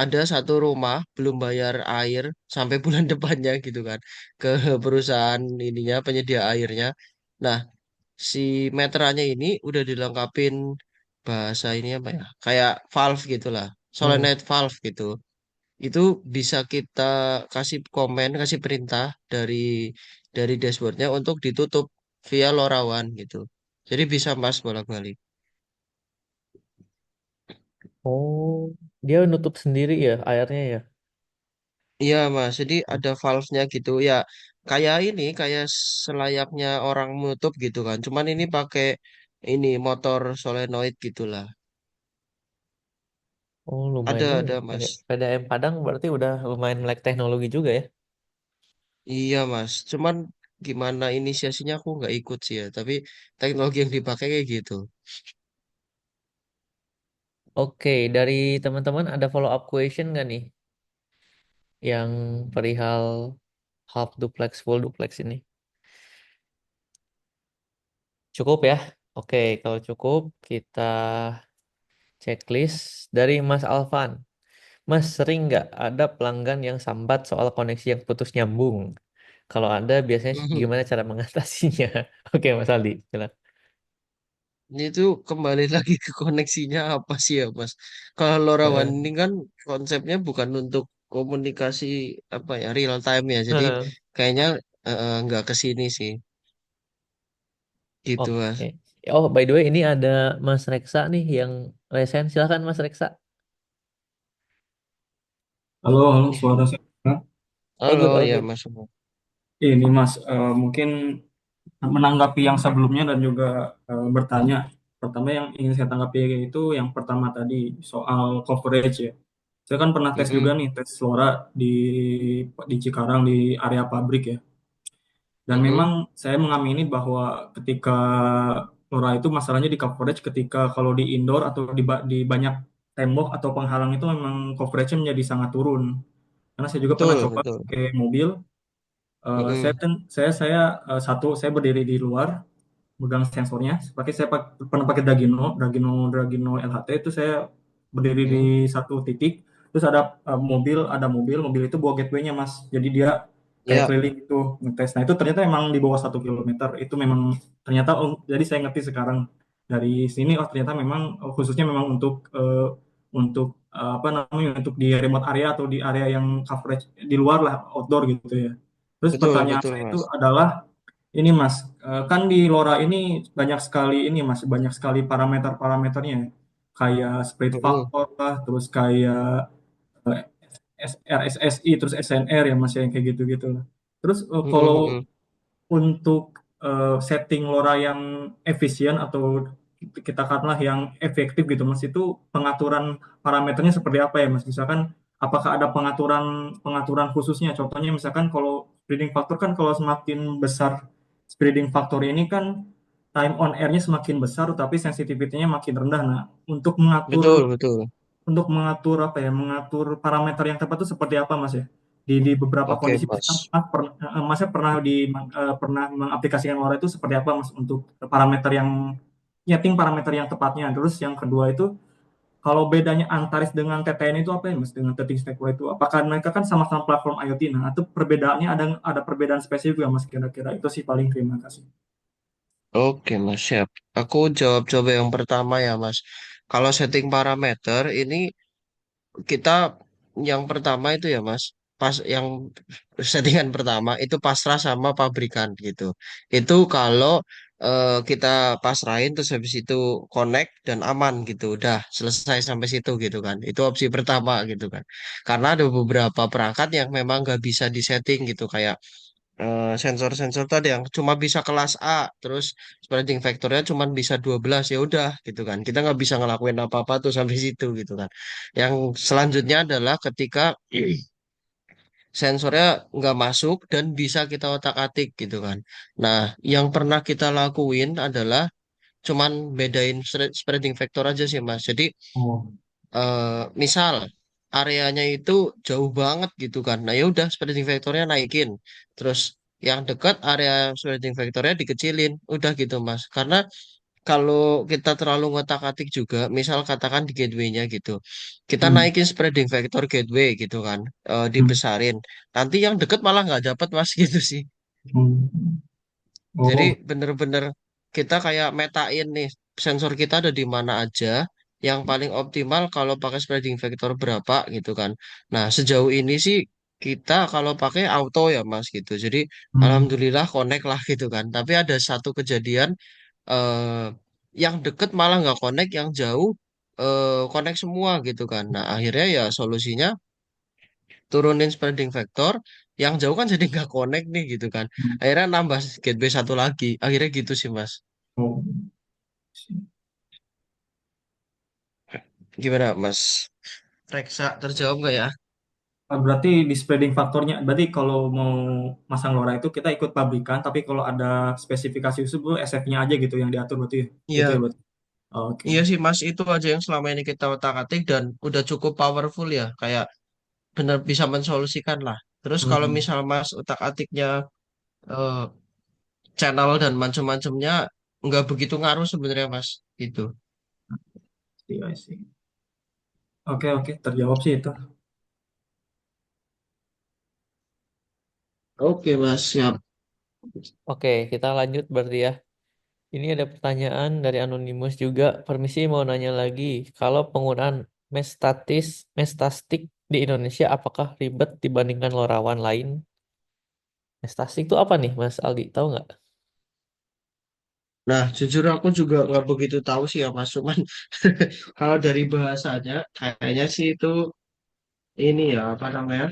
ada satu rumah belum bayar air sampai bulan depannya gitu kan ke perusahaan ininya penyedia airnya. Nah, si meterannya ini udah dilengkapin bahasa ini apa ya? Kayak valve gitulah, Hmm. solenoid valve gitu. Itu bisa kita kasih komen, kasih perintah dari dashboardnya untuk ditutup via LoRaWAN gitu. Jadi bisa mas bolak-balik. Oh, dia nutup sendiri ya airnya ya. Iya mas, jadi ada valve-nya gitu ya. Kayak ini, kayak selayaknya orang menutup gitu kan. Cuman ini pakai ini motor solenoid gitulah. Oh, lumayan juga. Ada Pakai mas. PDAM Padang berarti udah lumayan melek teknologi juga ya. Iya mas, cuman gimana inisiasinya aku nggak ikut sih ya. Tapi teknologi yang dipakai kayak gitu. Oke, dari teman-teman ada follow up question nggak nih yang perihal half duplex, full duplex ini? Cukup ya? Oke, kalau cukup kita checklist dari Mas Alvan. Mas sering nggak ada pelanggan yang sambat soal koneksi yang putus nyambung? Kalau ada, biasanya gimana cara mengatasinya? Oke, Mas Aldi, silakan. Ini tuh kembali lagi ke koneksinya apa sih ya Mas? Kalau LoRaWAN Heeh. ini kan konsepnya bukan untuk komunikasi apa ya real time ya. Jadi Heeh. kayaknya nggak ke sini sih. Gitu Oke. Mas. Oh, by the way, ini ada Mas Reksa nih yang resen. Silakan Mas Reksa. Halo, halo, suara saya. Halo All ya good. Mas. Ini Mas, mungkin menanggapi yang sebelumnya dan juga bertanya. Pertama yang ingin saya tanggapi itu yang pertama tadi soal coverage ya. Saya kan pernah tes juga Mm-mm, nih, tes LoRa di Cikarang di area pabrik ya. Dan mm-mm. memang saya mengamini bahwa ketika LoRa itu masalahnya di coverage ketika kalau di indoor atau di banyak tembok atau penghalang itu memang coverage-nya menjadi sangat turun. Karena saya juga pernah Betul, coba betul. pakai mobil. Mm-mm. Satu saya berdiri di luar megang sensornya. Pernah pakai Dragino LHT itu saya berdiri di Mm. satu titik. Terus ada mobil itu bawa gateway-nya Mas. Jadi dia kayak Ya, keliling itu ngetes. Nah itu ternyata emang di bawah 1 kilometer. Itu memang ternyata jadi saya ngerti sekarang dari sini ternyata memang khususnya memang untuk apa namanya untuk di remote area atau di area yang coverage di luar lah outdoor gitu ya. Terus betul, pertanyaan betul saya itu Mas. adalah ini Mas, kan di LoRa ini banyak sekali ini Mas, banyak sekali parameter-parameternya. Kayak split Mm-mm. factor lah, terus kayak eh, RSSI, terus SNR ya Mas yang kayak gitu-gitu lah. Terus Mm-mm, kalau mm-mm. untuk setting LoRa yang efisien atau kita katakanlah yang efektif gitu Mas, itu pengaturan parameternya seperti apa ya Mas? Misalkan apakah ada pengaturan pengaturan khususnya? Contohnya misalkan kalau spreading factor kan kalau semakin besar spreading factor ini kan time on air-nya semakin besar tapi sensitivity-nya makin rendah. Nah, Betul, betul. untuk mengatur apa ya, mengatur parameter yang tepat itu seperti apa Mas ya? Di beberapa Oke kondisi misalkan Mas. Masnya pernah mengaplikasikan LoRa itu seperti apa Mas untuk parameter yang nyeting parameter yang tepatnya. Terus yang kedua itu kalau bedanya Antares dengan TTN itu apa ya Mas dengan Teting Snapper itu? Apakah mereka kan sama-sama platform IoT? Nah, itu perbedaannya ada perbedaan spesifik ya Mas kira-kira? Itu sih paling terima kasih. Oke Mas, siap. Aku jawab coba yang pertama ya Mas. Kalau setting parameter ini kita yang pertama itu ya Mas, pas yang settingan pertama itu pasrah sama pabrikan gitu. Itu kalau kita pasrahin terus habis itu connect dan aman gitu. Udah selesai sampai situ gitu kan. Itu opsi pertama gitu kan. Karena ada beberapa perangkat yang memang nggak bisa disetting gitu kayak sensor-sensor tadi yang cuma bisa kelas A, terus spreading factornya cuma bisa 12 ya udah gitu kan. Kita nggak bisa ngelakuin apa-apa tuh sampai situ gitu kan. Yang selanjutnya adalah ketika sensornya nggak masuk dan bisa kita otak-atik gitu kan. Nah, yang pernah kita lakuin adalah cuman bedain spreading vector aja sih Mas. Jadi Oh. misal areanya itu jauh banget gitu kan. Nah, ya udah spreading vectornya naikin. Terus yang dekat area spreading vectornya dikecilin. Udah gitu Mas. Karena kalau kita terlalu ngotak-atik juga, misal katakan di gateway-nya gitu, kita Hmm. naikin spreading vector gateway gitu kan, Hmm. dibesarin. Nanti yang deket malah nggak dapat mas gitu sih. Hmm. Jadi Oh. bener-bener kita kayak metain nih sensor kita ada di mana aja, yang paling optimal kalau pakai spreading vector berapa gitu kan. Nah sejauh ini sih kita kalau pakai auto ya mas gitu. Jadi Hmm. alhamdulillah connect lah gitu kan. Tapi ada satu kejadian eh yang deket malah nggak connect, yang jauh connect semua gitu kan. Nah akhirnya ya solusinya turunin spreading factor, yang jauh kan jadi nggak connect nih gitu kan. Akhirnya nambah gateway satu lagi. Akhirnya gitu sih mas. Oh. Gimana mas? Reksa terjawab nggak ya? Berarti di spreading faktornya, berarti kalau mau masang LoRa itu kita ikut pabrikan, tapi kalau ada spesifikasi khusus itu SF-nya aja gitu yang diatur berarti gitu ya Iya, berarti. Oh, oke. iya sih mas, itu aja yang selama ini kita otak-atik dan udah cukup powerful ya. Kayak bener bisa mensolusikan lah. Terus kalau Hmm. misal mas otak-atiknya eh, channel dan macam-macamnya nggak begitu ngaruh sebenarnya mas itu. Iya sih. Oke, oke, terjawab sih itu. Oke mas siap. Oke, kita lanjut berarti ya. Ini ada pertanyaan dari Anonymous juga. Permisi mau nanya lagi. Kalau penggunaan mestastik di Indonesia apakah ribet dibandingkan LoRaWAN lain? Mestastik itu apa nih, Mas Aldi? Tahu nggak? Nah jujur aku juga nggak begitu tahu sih ya mas, cuman kalau dari bahasanya kayaknya sih itu ini ya apa namanya,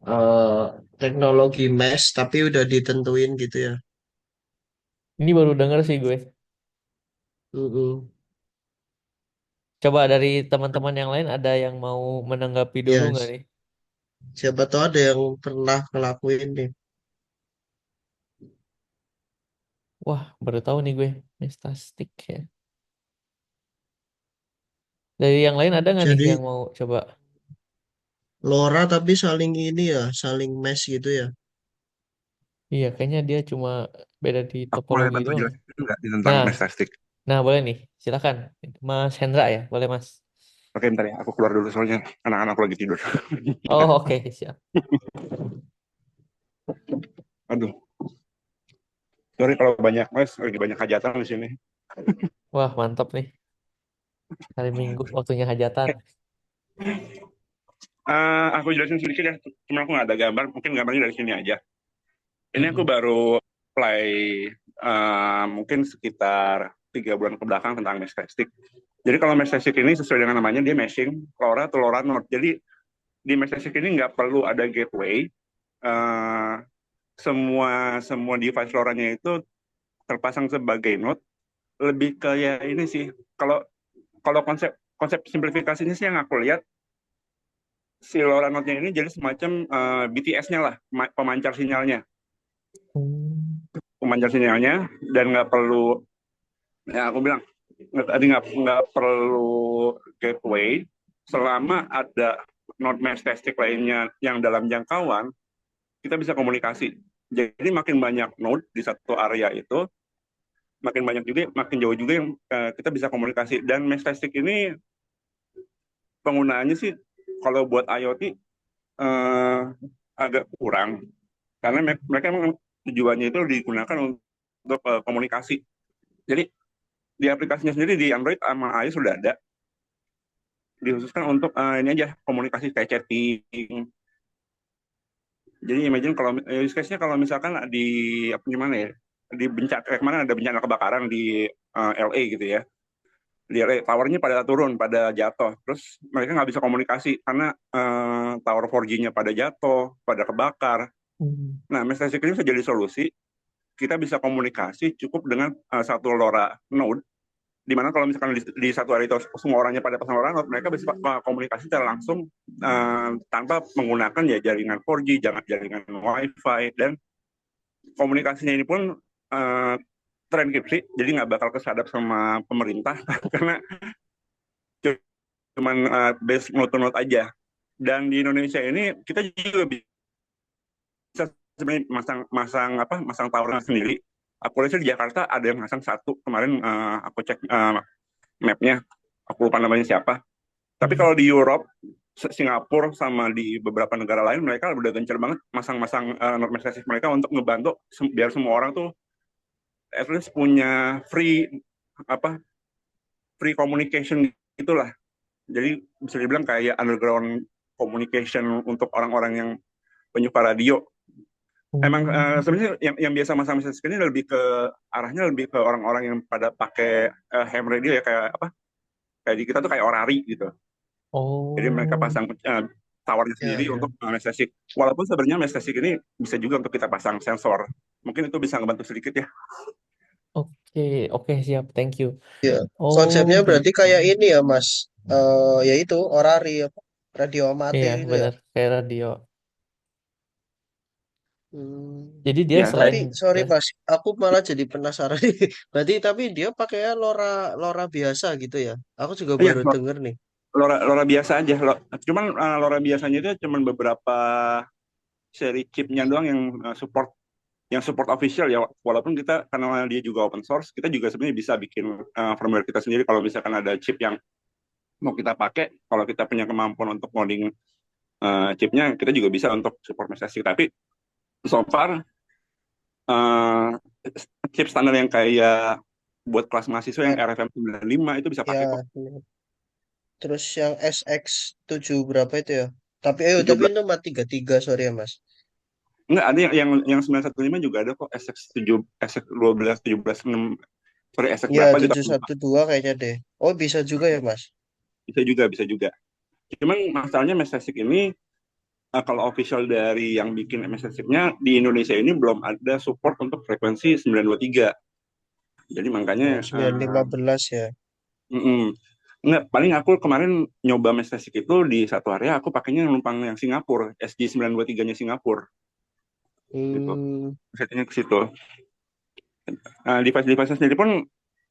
eh teknologi mesh tapi udah ditentuin gitu ya. Ini baru denger sih gue. Mm-mm. Coba dari teman-teman yang lain ada yang mau menanggapi dulu Ya nggak nih? siapa tahu ada yang pernah ngelakuin nih. Wah, baru tahu nih gue. Mestastik ya. Dari yang lain ada nggak nih Jadi yang mau coba? LoRa tapi saling ini ya, saling mesh gitu ya. Iya, kayaknya dia cuma beda di Aku boleh topologi bantu doang. jelasin nggak tentang Nah, mestastik? nah boleh nih. Silakan. Mas Hendra ya, boleh Mas. Oke, bentar ya. Aku keluar dulu soalnya anak-anak lagi tidur. Oh, oke, siap. Aduh, sorry kalau banyak mas, lagi banyak hajatan di sini. Wah, mantap nih. Hari Minggu waktunya hajatan. Aku jelasin sedikit ya, cuma aku nggak ada gambar, mungkin gambarnya dari sini aja. Ini aku Mm-mm. baru play mungkin sekitar 3 bulan ke belakang tentang mestastik. Jadi kalau mestastik ini sesuai dengan namanya, dia meshing LoRa to LoRa node. Jadi di mestastik ini nggak perlu ada gateway. Eh, semua semua device LoRa-nya itu terpasang sebagai node. Lebih kayak ini sih. Kalau kalau konsep konsep simplifikasinya sih yang aku lihat, si LoRa node-nya ini jadi semacam BTS-nya lah, pemancar sinyalnya, Hmm. dan nggak perlu, ya aku bilang tadi nggak perlu gateway selama ada node mesh testing lainnya yang dalam jangkauan, kita bisa komunikasi. Jadi makin banyak node di satu area itu, makin banyak juga, makin jauh juga yang kita bisa komunikasi. Dan mesh testing ini penggunaannya sih kalau buat IoT agak kurang, karena mereka memang tujuannya itu digunakan untuk komunikasi. Jadi di aplikasinya sendiri di Android sama iOS sudah ada, dikhususkan untuk ini aja, komunikasi kayak chatting. Jadi imagine kalau use case-nya kalau misalkan di apa gimana ya, di bencana kemarin ada bencana kebakaran di LA gitu ya. Di LA towernya pada turun, pada jatuh. Terus mereka nggak bisa komunikasi karena tower 4G-nya pada jatuh, pada kebakar. Hmm. Nah, Message ini bisa jadi solusi. Kita bisa komunikasi cukup dengan satu LoRa node, di mana kalau misalkan di satu area itu semua orangnya pada pasang LoRa node, mereka bisa komunikasi secara langsung tanpa menggunakan ya jaringan 4G, jangan jaringan WiFi, dan komunikasinya ini pun uh, terenkripsi, jadi nggak bakal kesadap sama pemerintah karena cuman base note-note aja. Dan di Indonesia ini kita juga bisa sebenarnya masang tower sendiri. Aku lihat di Jakarta ada yang masang satu kemarin, aku cek mapnya, aku lupa namanya siapa. Tapi kalau di Europe, Singapura sama di beberapa negara lain, mereka udah gencar banget masang-masang notifikasi mereka untuk ngebantu biar semua orang tuh at least punya free communication gitulah. Jadi bisa dibilang kayak underground communication untuk orang-orang yang penyuka radio. Emang sebenarnya yang biasa masang message ini arahnya lebih ke orang-orang yang pada pakai ham radio ya, kayak di kita tuh kayak orari gitu. Jadi mereka Oh, pasang towernya Ya, sendiri ya. untuk messaging. Walaupun sebenarnya messaging ini bisa juga untuk kita pasang sensor. Mungkin itu bisa ngebantu sedikit ya. oke, oke, siap, thank you. Ya. Oh, Konsepnya berarti gitu. kayak ini ya, Mas. Ya itu orari apa? Radio Iya, amatir itu ya. benar, kayak radio. Hmm. Jadi dia Ya, selain Tapi sorry jas- Mas, aku malah jadi penasaran nih. Berarti tapi dia pakai LoRa LoRa biasa gitu ya. Aku juga iya, baru denger nih. LoRa biasa aja. Cuman LoRa biasanya itu cuman beberapa seri chipnya doang yang support official ya. Walaupun kita karena dia juga open source, kita juga sebenarnya bisa bikin firmware kita sendiri kalau misalkan ada chip yang mau kita pakai. Kalau kita punya kemampuan untuk modding chipnya, kita juga bisa untuk support messaging. Tapi so far uh, chip standar yang kayak buat kelas mahasiswa yang R RFM 95 itu bisa pakai kok. ya. Terus yang SX7 berapa itu ya? Tapi 17. itu mah 33 sorry ya Mas. Enggak, ada yang 915 juga ada kok, SX7, SX12, 17, 6, sorry, SX Ya berapa gitu aku lupa. 712 kayaknya deh. Oh bisa juga ya Mas. Bisa juga. Cuman masalahnya messaging ini kalau official dari yang bikin messaging-nya di Indonesia ini belum ada support untuk frekuensi 923. Jadi makanya Oh 915 ya. Enggak, paling aku kemarin nyoba messaging itu di satu area aku pakainya numpang yang Singapura, SG923-nya Singapura gitu. Hmm. Settingnya ke situ. Device-device sendiri pun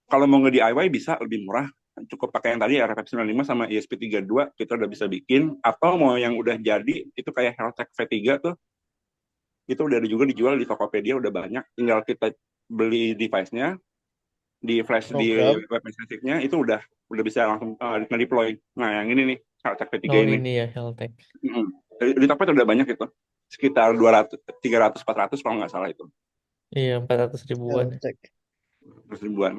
kalau mau nge-DIY bisa lebih murah. Cukup pakai yang tadi RFF95 sama ESP32 kita udah bisa bikin. Atau mau yang udah jadi itu kayak Heltec V3 tuh, itu udah juga dijual di Tokopedia, udah banyak. Tinggal kita beli device-nya, di flash di Program. web messaging-nya itu udah bisa langsung nge-deploy. Nah, yang ini nih Heltec V3 oh ini. ini ya Heltec. Di Tokped udah banyak itu. Sekitar 200, 300, 400 kalau nggak salah itu. Iya, 400 ribuan. Heltec. 100 ribuan.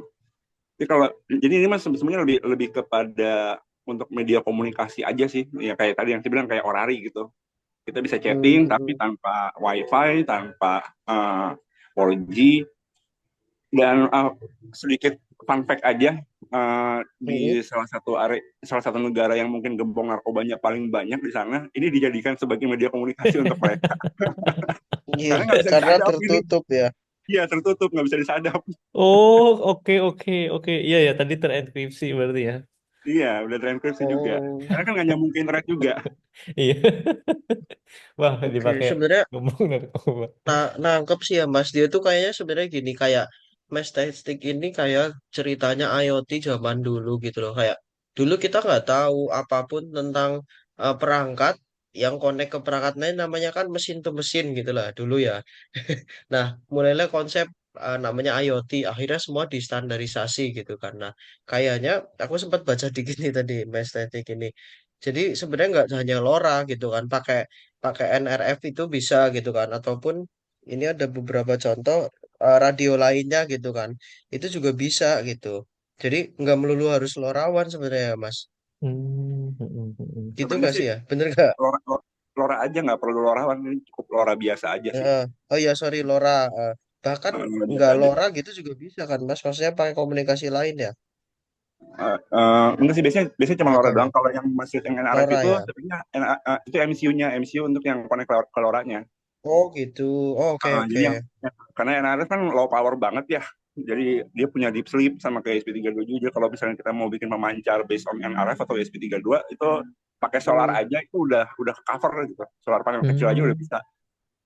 Jadi ini mas sebenarnya lebih kepada untuk media komunikasi aja sih. Ya kayak tadi yang saya bilang kayak orari gitu. Kita bisa chatting tapi Hmm. tanpa wifi, tanpa 4G. Dan sedikit fun fact aja, Hmm. di salah satu negara yang mungkin gembong narkobanya paling banyak di sana, ini dijadikan sebagai media komunikasi untuk mereka. Iya, Karena nggak bisa karena disadap ini. tertutup ya. Iya, tertutup, nggak bisa disadap. Oh, oke, oke, oke. Iya ya, tadi terenkripsi berarti ya. Iya, udah terenkripsi juga. Oh, Karena kan nggak nyambung ke internet juga. Iya. Wah, oke. dipakai Sebenarnya ngomong narkoba. nangkep sih ya Mas. Dia tuh kayaknya sebenarnya gini kayak Mas Testik ini kayak ceritanya IoT zaman dulu gitu loh. Kayak dulu kita nggak tahu apapun tentang perangkat yang connect ke perangkat lain namanya kan mesin to mesin gitu lah dulu ya. Nah, mulailah konsep namanya IoT. Akhirnya semua distandarisasi gitu kan. Nah, kayaknya aku sempat baca dikit nih tadi Mas Testik ini. Jadi sebenarnya nggak hanya LoRa gitu kan, pakai pakai NRF itu bisa gitu kan, ataupun ini ada beberapa contoh radio lainnya gitu kan, itu juga bisa gitu. Jadi nggak melulu harus LoRaWAN sebenarnya Mas. Gitu Sebenarnya nggak sih sih ya? Bener nggak? LoRa aja, nggak perlu LoRaWAN, ini cukup LoRa biasa aja sih. Oh iya sorry LoRa. Bahkan LoRa biasa nggak aja. LoRa gitu juga bisa kan Mas? Maksudnya pakai komunikasi lain ya? Enggak sih, biasanya cuma Nggak LoRa tahu ya. doang. Kalau yang masih yang NRF LoRa itu ya. sebenarnya itu MCU untuk yang connect ke LoRa-nya. Oh gitu. Oh, oke Jadi oke. karena NRF kan low power banget ya. Jadi dia punya deep sleep sama kayak SP32 juga. Kalau misalnya kita mau bikin pemancar based on NRF atau SP32 itu pakai solar Hmm. aja itu udah ke cover gitu. Solar panel kecil aja udah Hmm, bisa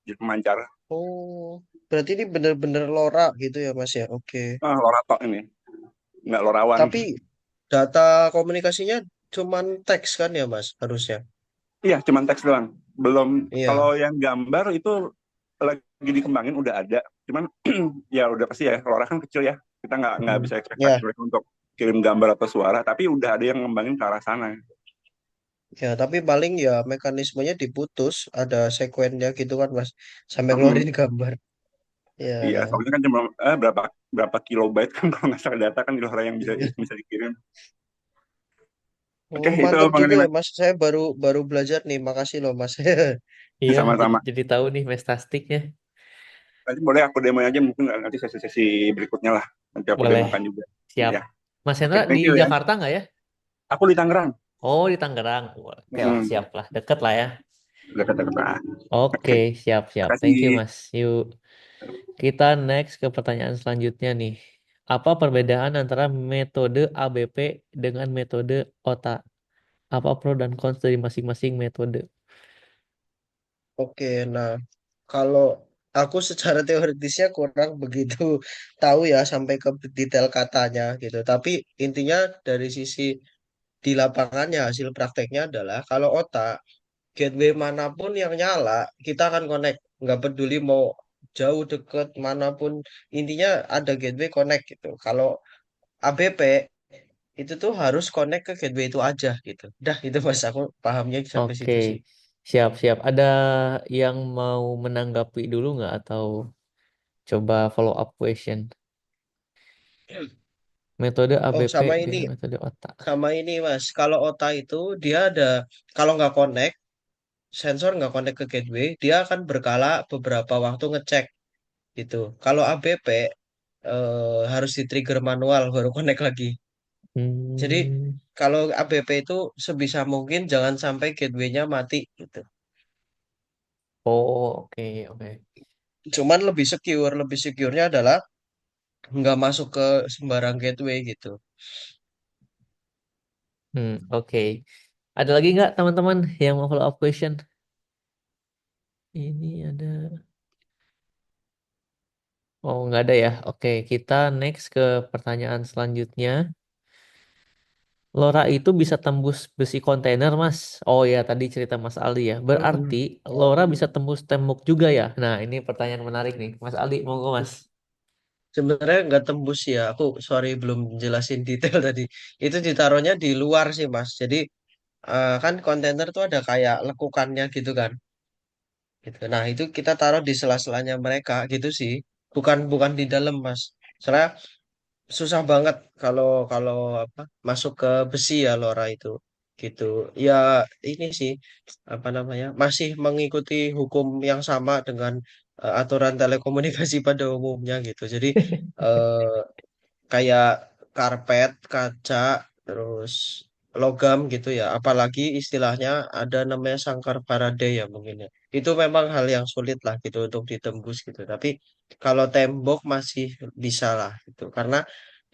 jadi pemancar. Oh, berarti ini bener-bener LoRa gitu ya Mas ya? Oke. Loratok ini, nggak Lorawan. Tapi data komunikasinya cuman teks kan ya Mas harusnya? Iya, cuman teks doang. Belum, Iya. kalau yang gambar itu lagi dikembangin udah ada. Cuman ya udah pasti ya, Lora kan kecil ya. Kita nggak hmm. bisa ekspektasi Ya, mereka untuk kirim gambar atau suara, tapi udah ada yang ngembangin ke arah sana. ya, tapi paling ya mekanismenya diputus, ada sekuennya gitu kan Mas, sampai Mm-mm. ngeluarin gambar. Ya, Iya, soalnya kan cuma berapa berapa kilobyte kan kalau nggak salah data kan di Lora yang bisa dikirim. Oke, oh itu mantap juga mengenai ya Mas. Saya baru baru belajar nih. Makasih loh Mas. Iya, jadi sama-sama. jadi tahu nih mestastiknya. Nanti boleh aku demo aja mungkin nanti sesi-sesi berikutnya lah. Nanti aku Boleh, demokan juga. siap. Ya, Mas oke, Hendra di thank you ya. Jakarta nggak ya? Aku di Tangerang. Oh, di Tangerang. Oke lah, Mm-mm. siap lah. Deket lah ya. Dekat-dekat. Oke, Oke, siap-siap. Thank you, makasih. Mas. Yuk, kita next ke pertanyaan selanjutnya nih. Apa perbedaan antara metode ABP dengan metode OTA? Apa pro dan cons dari masing-masing metode? Oke, nah kalau aku secara teoritisnya kurang begitu tahu ya sampai ke detail katanya gitu. Tapi intinya dari sisi di lapangannya hasil prakteknya adalah kalau otak gateway manapun yang nyala kita akan connect. Nggak peduli mau jauh deket manapun intinya ada gateway connect gitu. Kalau ABP itu tuh harus connect ke gateway itu aja gitu. Dah itu mas aku pahamnya sampai Oke, situ sih. siap-siap. Ada yang mau menanggapi dulu nggak atau coba follow up question? Metode Oh ABP sama ini dengan metode OTA. mas. Kalau OTA itu dia ada kalau nggak connect sensor nggak connect ke gateway dia akan berkala beberapa waktu ngecek gitu. Kalau ABP harus di trigger manual baru connect lagi. Jadi Hmm. kalau ABP itu sebisa mungkin jangan sampai gateway-nya mati gitu. Oh, oke, oke. Cuman lebih secure-nya adalah nggak masuk ke sembarang gateway gitu. Oke. Ada lagi nggak teman-teman yang mau follow up question? Ini ada. Oh, nggak ada ya. Oke, kita next ke pertanyaan selanjutnya. Lora itu bisa tembus besi kontainer, Mas. Oh ya, tadi cerita Mas Aldi ya. Berarti Hmm. Lora bisa tembus tembok juga ya. Nah, ini pertanyaan menarik nih. Mas Aldi, monggo Mas. Sebenarnya nggak tembus ya. Aku sorry belum jelasin detail tadi. Itu ditaruhnya di luar sih Mas. Jadi kan kontainer tuh ada kayak lekukannya gitu kan. Gitu. Nah itu kita taruh di sela-selanya mereka gitu sih. Bukan bukan di dalam Mas. Soalnya susah banget kalau kalau apa masuk ke besi ya Lora itu gitu ya ini sih apa namanya masih mengikuti hukum yang sama dengan aturan telekomunikasi pada umumnya gitu jadi eh, kayak karpet kaca terus logam gitu ya apalagi istilahnya ada namanya sangkar Faraday ya mungkin ya itu memang hal yang sulit lah gitu untuk ditembus gitu tapi kalau tembok masih bisa lah gitu karena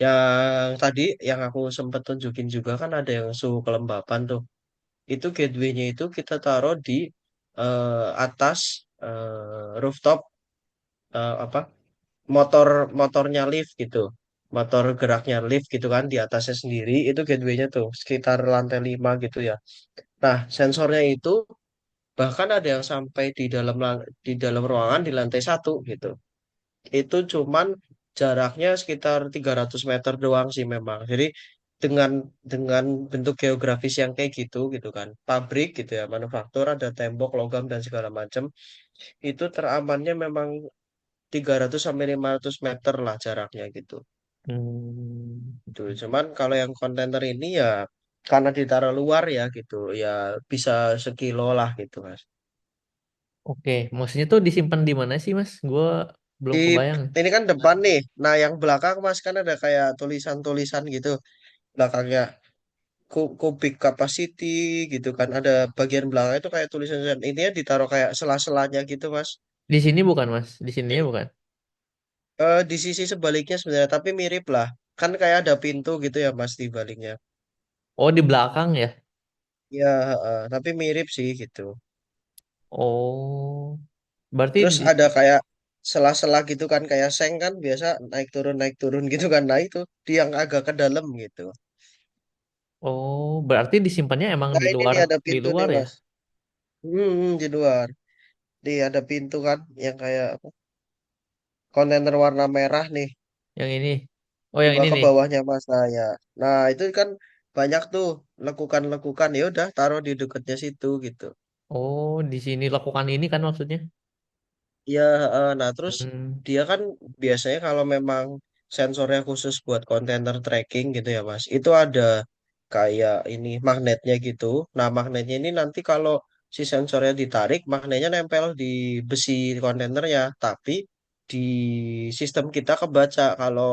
yang tadi yang aku sempat tunjukin juga kan ada yang suhu kelembapan tuh itu gateway-nya itu kita taruh di atas rooftop apa motor motornya lift gitu motor geraknya lift gitu kan di atasnya sendiri itu gateway-nya tuh sekitar lantai 5 gitu ya nah sensornya itu bahkan ada yang sampai di dalam ruangan di lantai 1 gitu itu cuman jaraknya sekitar 300 meter doang sih memang jadi dengan bentuk geografis yang kayak gitu gitu kan pabrik gitu ya manufaktur ada tembok logam dan segala macam itu teramannya memang 300 sampai 500 meter lah jaraknya gitu. Hmm. Gitu. Cuman kalau yang kontainer ini ya karena ditaruh luar ya gitu, ya bisa sekilo lah gitu Mas. Oke, maksudnya tuh disimpan di mana sih, Mas? Gue belum Di kebayang. ini kan depan nih. Nah, yang belakang Mas kan ada kayak tulisan-tulisan gitu belakangnya. Kubik capacity gitu kan. Ada bagian belakang itu kayak tulisan-tulisan. Intinya ditaruh kayak sela-selanya gitu Mas. Di sini bukan, Mas? Di sininya bukan? Di sisi sebaliknya sebenarnya, tapi mirip lah. Kan kayak ada pintu gitu ya Mas di baliknya. Oh, di belakang ya? Ya, tapi mirip sih gitu. Oh, berarti Terus di, ada kayak sela-sela gitu kan, kayak seng kan biasa naik turun gitu kan. Nah itu di yang agak ke dalam gitu. oh, berarti disimpannya emang Nah ini nih ada di pintu luar nih ya? Mas. Di luar. Di ada pintu kan yang kayak apa, kontainer warna merah nih. Yang ini. Oh, yang Dua ini ke nih. bawahnya Mas. Nah ya. Nah itu kan banyak tuh lekukan-lekukan. Ya udah taruh di dekatnya situ gitu. Oh, di sini lakukan ini kan maksudnya? Ya, nah terus Hmm. dia kan biasanya kalau memang sensornya khusus buat kontainer tracking gitu ya Mas, itu ada kayak ini magnetnya gitu. Nah magnetnya ini nanti kalau si sensornya ditarik, magnetnya nempel di besi kontainernya, tapi di sistem kita kebaca kalau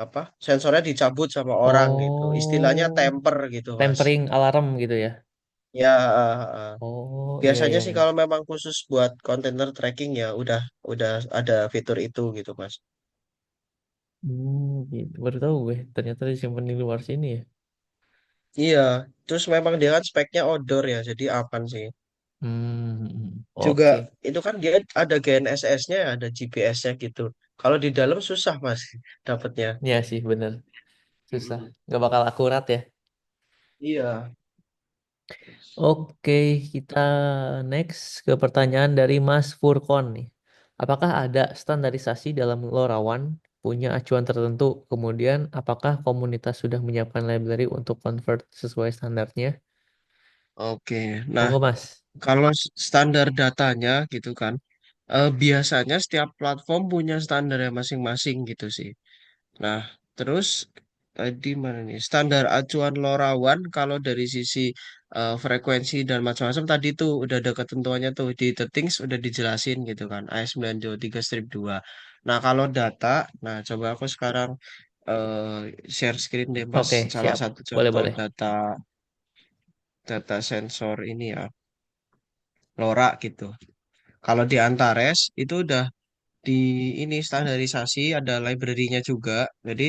apa sensornya dicabut sama orang gitu. Istilahnya Oh, temper gitu Mas. tempering alarm gitu ya? Ya, Oh, iya biasanya iya sih iya. kalau memang khusus buat kontainer tracking ya udah ada fitur itu gitu Mas. Gitu. Baru tahu gue. Ternyata disimpan di luar sini ya. Iya, terus memang dia kan speknya outdoor ya, jadi aman sih. Oke. Juga itu kan dia ada GNSS-nya, ada GPS-nya gitu. Kalau di dalam susah Mas dapatnya. Ya sih, bener. Susah. Mm. Nggak bakal akurat ya. Iya. Oke, kita next ke pertanyaan dari Mas Furkon nih. Apakah ada standarisasi dalam LoRaWAN punya acuan tertentu? Kemudian, apakah komunitas sudah menyiapkan library untuk convert sesuai standarnya? Oke. Nah, Monggo, Mas. kalau standar datanya gitu kan, biasanya setiap platform punya standarnya masing-masing gitu sih. Nah, terus tadi mana nih? Standar acuan LoRaWAN kalau dari sisi frekuensi dan macam-macam tadi tuh udah ada ketentuannya tuh di The Things udah dijelasin gitu kan. AS923-2. Nah, kalau data, nah coba aku sekarang eh, share screen deh Mas Oke, salah siap. satu Boleh, contoh boleh. data sensor ini ya, LoRa gitu. Kalau di Antares itu udah di ini standarisasi ada library-nya juga. Jadi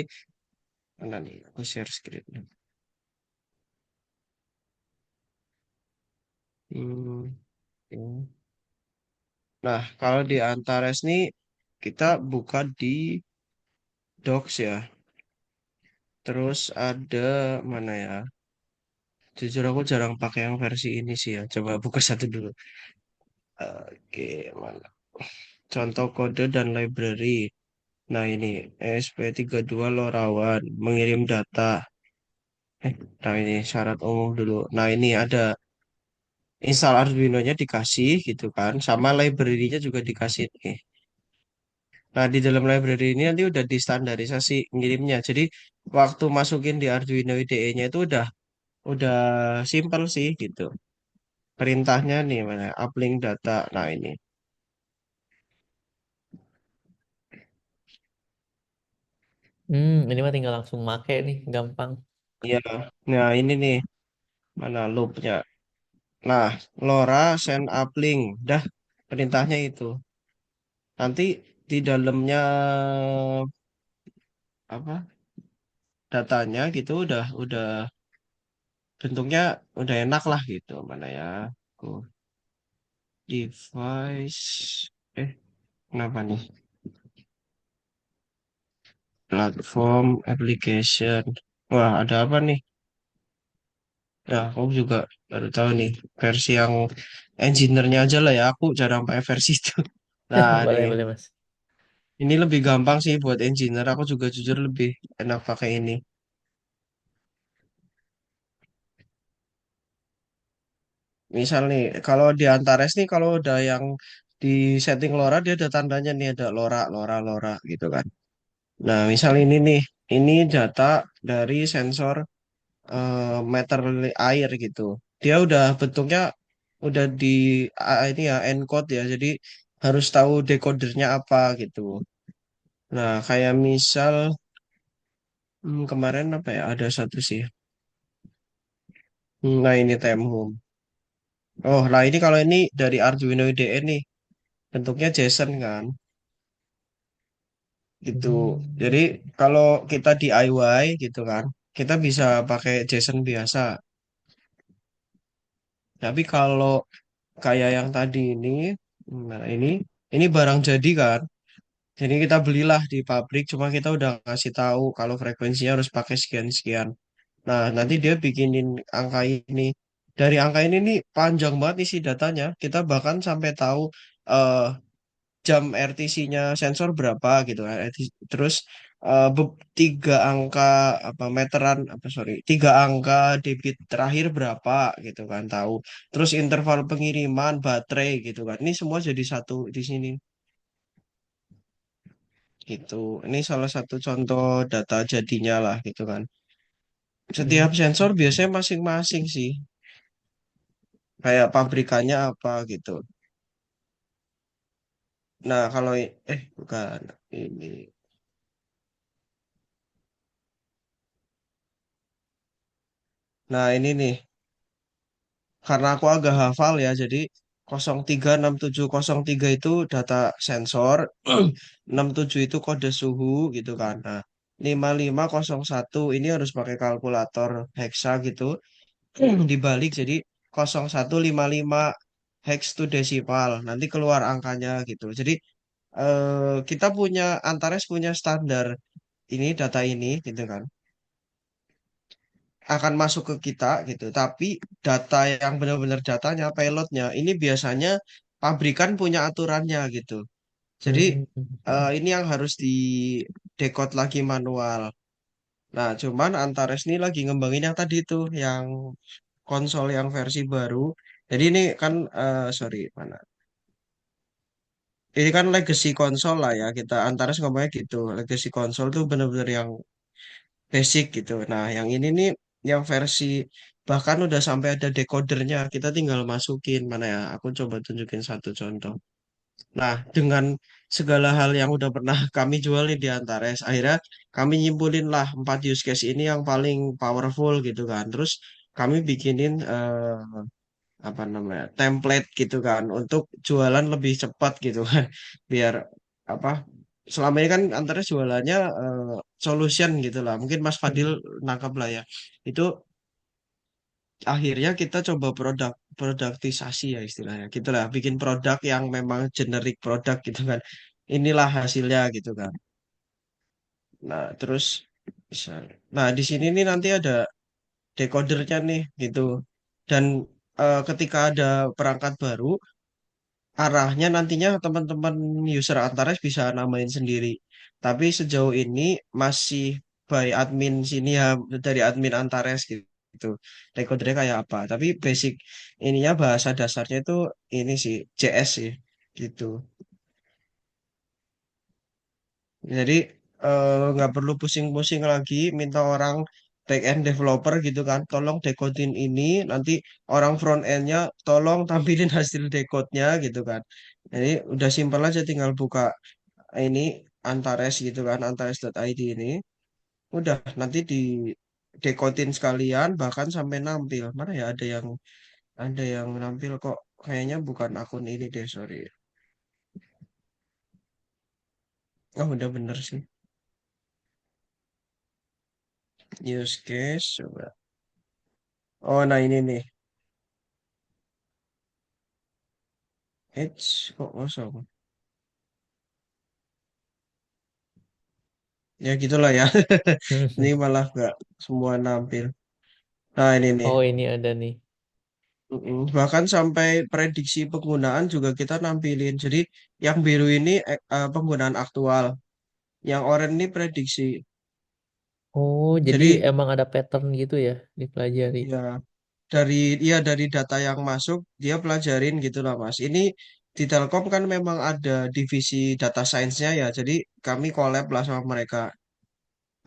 mana nih? Aku share screen. Hmm, ini. Nah, kalau di Antares nih kita buka di Docs ya. Terus ada mana ya? Jujur aku jarang pakai yang versi ini sih ya. Coba buka satu dulu. Oke, mana? Contoh kode dan library. Nah, ini ESP32 LoRaWAN mengirim data. Nah ini syarat umum dulu. Nah, ini ada install Arduino-nya dikasih gitu kan, sama library-nya juga dikasih nih. Nah, di dalam library ini nanti udah distandarisasi ngirimnya. Jadi, waktu masukin di Arduino IDE-nya itu udah simpel sih gitu. Perintahnya nih mana? Uplink data. Nah, ini. Ini mah tinggal langsung make nih, gampang. Ya. Nah, ini nih mana loop-nya. Nah, LoRa send uplink. Dah perintahnya itu. Nanti di dalamnya apa? Datanya gitu udah bentuknya udah enak lah gitu. Mana ya? Aku device kenapa nih? Platform application. Wah, ada apa nih? Ya, aku juga baru tahu nih versi yang engineer-nya aja lah ya. Aku jarang pakai versi itu. Nah, nih. Boleh, boleh, Mas. Ini lebih gampang sih buat engineer. Aku juga jujur lebih enak pakai ini. Misal nih, kalau di Antares nih, kalau udah yang di setting LoRa, dia ada tandanya nih, ada LoRa, LoRa, LoRa gitu kan. Nah, misal ini nih, ini data dari sensor meter air gitu. Dia udah bentuknya udah di ini ya encode ya. Jadi harus tahu decodernya apa gitu. Nah, kayak misal kemarin apa ya? Ada satu sih. Nah, ini time home. Oh, nah ini kalau ini dari Arduino IDE nih, bentuknya JSON kan. gitu. Jadi Hmm. kalau kita DIY gitu kan, kita bisa pakai JSON biasa. Tapi kalau kayak yang tadi nah ini barang jadi kan. Jadi kita belilah di pabrik, cuma kita udah ngasih tahu kalau frekuensinya harus pakai sekian-sekian. Nah, nanti dia bikinin angka ini. Dari angka ini nih panjang banget isi datanya. Kita bahkan sampai tahu eh, jam RTC-nya sensor berapa gitu kan. Terus tiga angka apa meteran apa sorry, tiga angka debit terakhir berapa gitu kan tahu. Terus interval pengiriman baterai gitu kan. Ini semua jadi satu di sini gitu. Ini salah satu contoh data jadinya lah gitu kan. Setiap Hmm. sensor biasanya masing-masing sih. Kayak pabrikannya apa gitu. Nah, kalau bukan ini. Nah, ini nih karena aku agak hafal ya. Jadi 036703 itu data sensor, 67 itu kode suhu gitu kan. Nah, 5501 ini harus pakai kalkulator hexa gitu. Dibalik jadi 0155 hex to decimal. Nanti keluar angkanya gitu. Jadi kita punya Antares punya standar ini data ini gitu kan akan masuk ke kita gitu. Tapi data yang benar-benar datanya, pilotnya, ini biasanya pabrikan punya aturannya gitu. Jadi Hmm. ini yang harus di decode lagi manual. Nah, cuman Antares ini lagi ngembangin yang tadi tuh, yang konsol yang versi baru. Jadi ini kan, sorry, mana? Ini kan legacy konsol lah ya, kita Antares ngomongnya gitu. Legacy konsol tuh bener-bener yang basic gitu. Nah, yang ini nih yang versi bahkan udah sampai ada decodernya. Kita tinggal masukin mana ya? Aku coba tunjukin satu contoh. Nah, dengan segala hal yang udah pernah kami jual nih di Antares, akhirnya kami nyimpulin lah 4 use case ini yang paling powerful gitu kan. Terus kami bikinin apa namanya template gitu kan untuk jualan lebih cepat gitu kan, biar apa selama ini kan antara jualannya solution gitu lah, mungkin Mas Fadil Hmm. nangkap lah ya itu. Akhirnya kita coba produktisasi ya istilahnya gitulah, bikin produk yang memang generik produk gitu kan, inilah hasilnya gitu kan. Nah terus nah di sini nih nanti ada decodernya nih gitu, dan ketika ada perangkat baru arahnya nantinya teman-teman user Antares bisa namain sendiri. Tapi sejauh ini masih by admin sini ya, dari admin Antares gitu. Decodernya kayak apa? Tapi basic ininya bahasa dasarnya itu ini sih JS sih gitu. Jadi nggak perlu pusing-pusing lagi minta orang back end developer gitu kan. Tolong decodein ini, nanti orang front endnya tolong tampilin hasil decode-nya gitu kan. Jadi udah simpel aja, tinggal buka ini Antares gitu kan, antares.id ini. Udah nanti di decodein sekalian bahkan sampai nampil. Mana ya ada yang nampil kok, kayaknya bukan akun ini deh, sorry. Oh, udah bener sih. Use case coba. Oh, nah ini nih. Kok kosong? Ya gitulah ya. Ini malah nggak semua nampil. Nah ini nih. Oh, ini ada nih. Bahkan sampai prediksi penggunaan juga kita nampilin. Jadi yang biru ini penggunaan aktual. Yang oranye ini prediksi. Oh, jadi Jadi emang ada pattern gitu ya dipelajari. ya dari data yang masuk dia pelajarin gitu lah Mas. Ini di Telkom kan memang ada divisi data science-nya ya. Jadi kami collab lah sama mereka.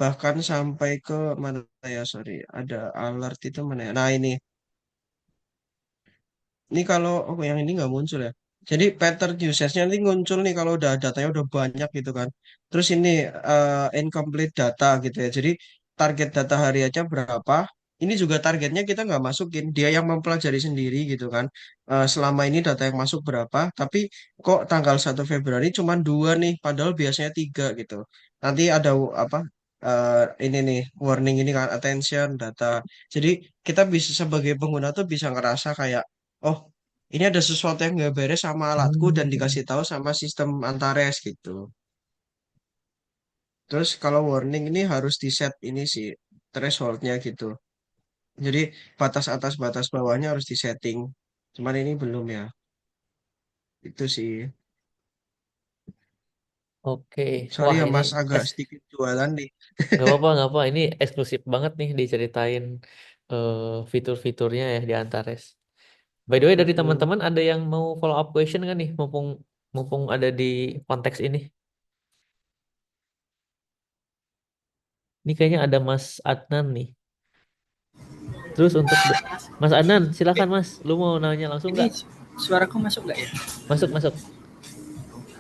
Bahkan sampai ke mana ya, sorry, ada alert itu mana ya. Nah ini kalau yang ini nggak muncul ya. Jadi pattern usage-nya nanti muncul nih kalau udah datanya udah banyak gitu kan. Terus ini incomplete data gitu ya. Jadi target data hari aja berapa. Ini juga targetnya kita nggak masukin. Dia yang mempelajari sendiri gitu kan. Selama ini data yang masuk berapa. Tapi kok tanggal 1 Februari cuma dua nih. Padahal biasanya tiga gitu. nanti ada apa ini nih warning ini kan attention data. Jadi kita bisa sebagai pengguna tuh bisa ngerasa kayak oh ini ada sesuatu yang nggak beres sama alatku dan Hmm. dikasih tahu sama sistem Antares gitu. Terus kalau warning ini harus di set ini sih thresholdnya gitu. Jadi batas atas batas bawahnya harus disetting. Cuman ini belum ya. Itu sih. Oke. Sorry Wah, ya ini Mas agak sedikit jualan nih. nggak apa-apa, nggak apa. Ini eksklusif banget nih diceritain eh, fitur-fiturnya ya di Antares. By the way, dari Mm-mm. teman-teman ada yang mau follow up question kan nih, mumpung mumpung ada di konteks ini. Ini kayaknya ada Mas Adnan nih. Terus untuk Mas Adnan, Eh, silakan Mas. Lu mau nanya langsung ini nggak? suaraku masuk nggak ya? Masuk, masuk.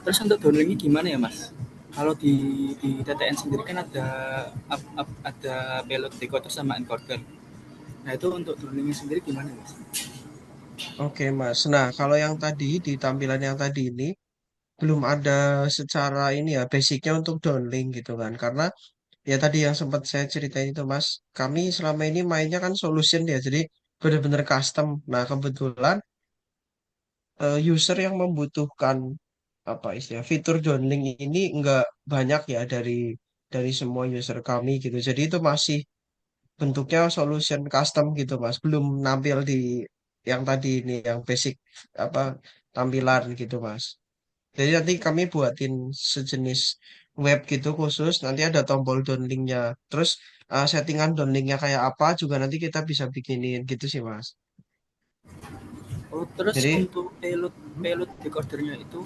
Terus untuk downloadnya gimana ya mas? Kalau di TTN sendiri kan ada ada payload decoder sama encoder. Nah itu untuk downloadnya sendiri gimana mas? Oke Mas. Nah kalau yang tadi di tampilan yang tadi ini belum ada secara ini ya basicnya untuk downlink gitu kan. Karena ya tadi yang sempat saya ceritain itu Mas. Kami selama ini mainnya kan solution ya. Jadi benar-benar custom. Nah kebetulan user yang membutuhkan apa istilah fitur downlink ini nggak banyak ya dari semua user kami gitu. Jadi itu masih bentuknya solution custom gitu Mas. Belum nampil di yang tadi ini yang basic apa tampilan gitu Mas. Jadi nanti kami buatin sejenis web gitu khusus. Nanti ada tombol downlinknya. Terus settingan downlinknya kayak apa juga nanti kita bisa bikinin gitu sih Mas. Oh terus Jadi untuk payload payload decodernya itu,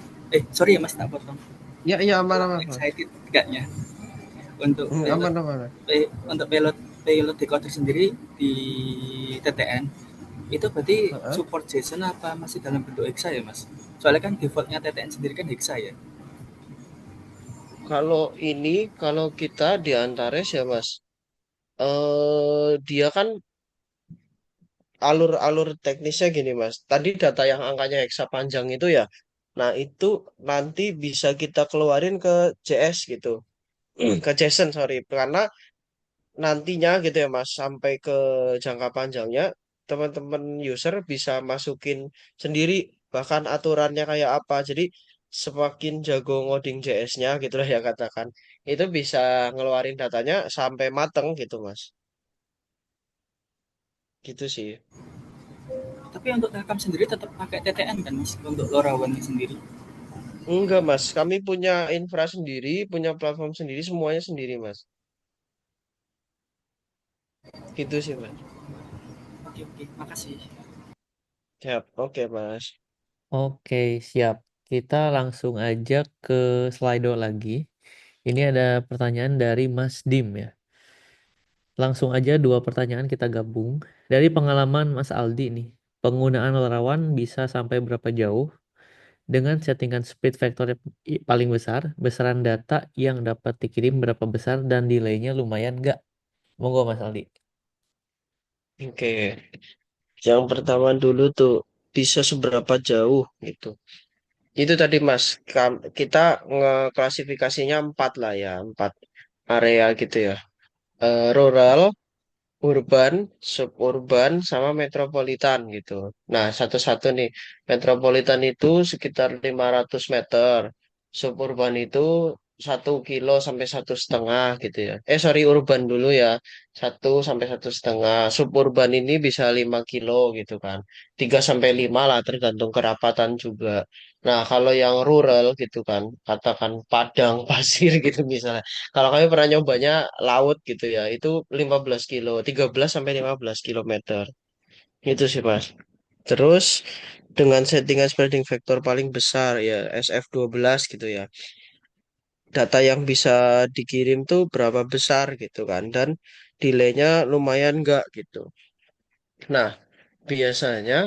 sorry ya mas tak potong. ya iya aman Kurang aman Mas. excited enggaknya untuk payload Aman aman. untuk payload payload decoder sendiri di TTN itu berarti Heeh. support JSON apa masih dalam bentuk hexa ya mas? Soalnya kan defaultnya TTN sendiri kan hexa ya. Kalau ini kalau kita di Antares ya Mas. Dia kan alur-alur teknisnya gini Mas. Tadi data yang angkanya heksa panjang itu ya. Nah, itu nanti bisa kita keluarin ke JS gitu. Ke JSON, sorry. Karena nantinya gitu ya Mas, sampai ke jangka panjangnya, teman-teman user bisa masukin sendiri bahkan aturannya kayak apa. Jadi semakin jago ngoding JS-nya gitulah ya katakan. Itu bisa ngeluarin datanya sampai mateng gitu Mas. Gitu sih. Tapi untuk Telkom sendiri tetap pakai TTN kan mas untuk LoRaWAN sendiri. Enggak, Mas. Kami punya infra sendiri, punya platform sendiri, semuanya sendiri, Mas. Gitu sih, Mas. Oke oke, makasih. Siap. Oke, Mas. Oke, siap. Kita langsung aja ke Slido lagi. Ini ada pertanyaan dari Mas Dim ya. Langsung aja dua pertanyaan kita gabung. Dari pengalaman Mas Aldi nih, penggunaan larawan bisa sampai berapa jauh dengan settingan speed vector yang paling besar, besaran data yang dapat dikirim berapa besar dan delaynya lumayan nggak? Monggo Mas Aldi. Oke. Yang pertama dulu tuh bisa seberapa jauh gitu. Itu tadi, Mas. Kita ngeklasifikasinya empat lah ya, empat area gitu ya. Rural, urban, suburban, sama metropolitan gitu. Nah, satu-satu nih. Metropolitan itu sekitar 500 meter. Suburban itu 1 kilo sampai 1,5 gitu ya. Sorry, urban dulu ya. 1 sampai 1,5. Suburban ini bisa 5 kilo gitu kan. 3 sampai 5 lah tergantung kerapatan juga. Nah, kalau yang rural gitu kan, katakan padang pasir gitu misalnya. Kalau kami pernah nyobanya laut gitu ya, itu 15 kilo, 13 sampai 15 kilometer. Itu sih Mas. Terus dengan settingan spreading vector paling besar ya SF12 gitu ya. Data yang bisa dikirim tuh berapa besar gitu kan. Dan delaynya lumayan nggak gitu. Nah, biasanya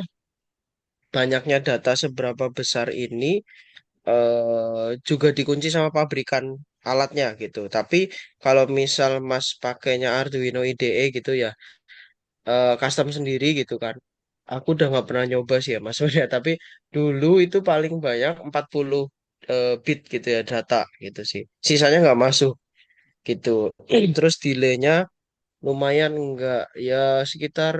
banyaknya data seberapa besar ini juga dikunci sama pabrikan alatnya gitu. Tapi kalau misal Mas pakainya Arduino IDE gitu ya, custom sendiri gitu kan. Aku udah nggak pernah nyoba sih ya Mas sebenarnya. Tapi dulu itu paling banyak 40 bit gitu ya data gitu sih. Sisanya nggak masuk. gitu. Terus delaynya lumayan enggak ya sekitar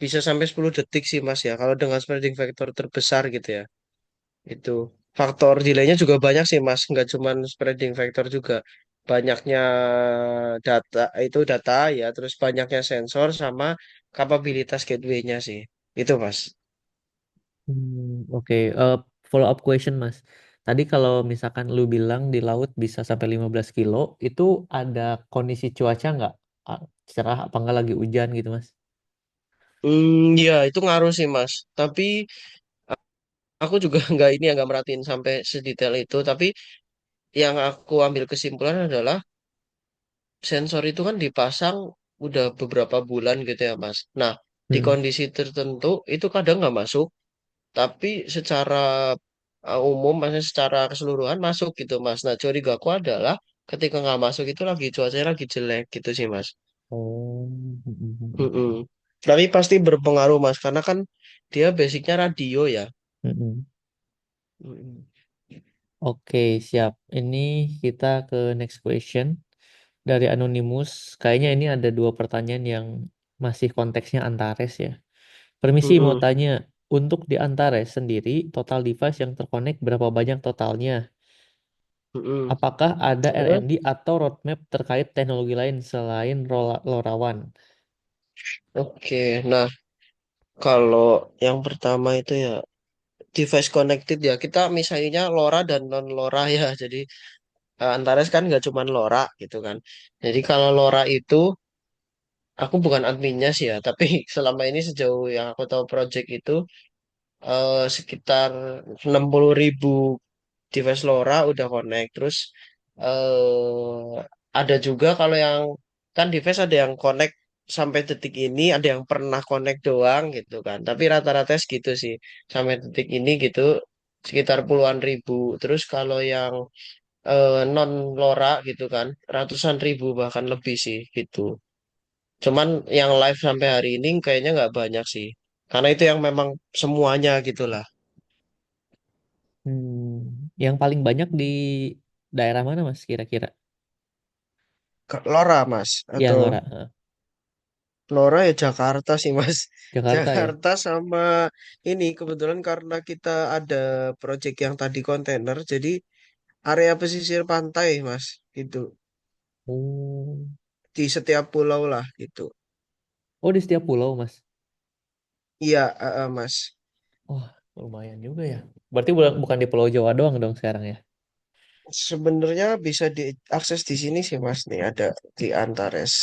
bisa sampai 10 detik sih Mas ya kalau dengan spreading factor terbesar gitu ya. Itu faktor delaynya juga banyak sih Mas, nggak cuman spreading factor juga. Banyaknya data ya, terus banyaknya sensor sama kapabilitas gateway-nya sih. Itu Mas. Oke. Follow up question, Mas. Tadi kalau misalkan lu bilang di laut bisa sampai 15 kilo, itu ada kondisi cuaca nggak? Ah, Cerah apa nggak lagi hujan gitu, Mas? Ya itu ngaruh sih Mas. Tapi aku juga nggak ini ya nggak merhatiin sampai sedetail itu. Tapi yang aku ambil kesimpulan adalah sensor itu kan dipasang udah beberapa bulan gitu ya Mas. Nah di Hmm. kondisi tertentu itu kadang nggak masuk. Tapi secara umum, maksudnya secara keseluruhan masuk gitu Mas. Nah, curigaku adalah ketika nggak masuk itu lagi cuacanya lagi jelek gitu sih Mas. Oh. Mm-mm. Tapi pasti berpengaruh Mas, karena kan dia basicnya radio ya. Mm-mm. Mm-mm. Oke, siap. Ini kita ke next question dari Anonymous. Kayaknya ini ada dua pertanyaan yang masih konteksnya Antares ya. Permisi mau Mm-mm. tanya, untuk di Antares sendiri, total device yang terkonek berapa banyak totalnya? Mm-mm. Apakah ada Terus, R&D atau roadmap terkait teknologi lain selain LoRaWAN? oke. Nah, kalau yang pertama itu ya device connected ya. Kita misalnya LoRa dan non LoRa ya. Jadi Antares kan nggak cuma LoRa gitu kan. Jadi kalau LoRa itu aku bukan adminnya sih ya, tapi selama ini sejauh yang aku tahu project itu sekitar 60.000 device LoRa udah connect. Terus eh ada juga kalau yang kan device ada yang connect sampai detik ini, ada yang pernah connect doang gitu kan. Tapi rata-rata segitu sih sampai detik ini gitu sekitar puluhan ribu. Terus kalau yang non LoRa gitu kan ratusan ribu bahkan lebih sih gitu. Cuman yang live sampai hari ini kayaknya nggak banyak sih. Karena itu yang memang semuanya gitu lah. Yang paling banyak di daerah mana, Mas, kira-kira? Lora, Mas. Ya, Atau LoRa. Lora ya Jakarta sih, Mas. Jakarta ya? Jakarta sama ini kebetulan karena kita ada project yang tadi kontainer, jadi area pesisir pantai, Mas. Gitu. Oh, Di setiap pulau lah gitu. oh di setiap pulau, Mas. Iya, Mas. Wah, lumayan juga ya. Berarti bukan di Pulau Jawa doang dong sekarang ya? Sebenarnya bisa diakses di sini sih, Mas. Nih ada di Antares.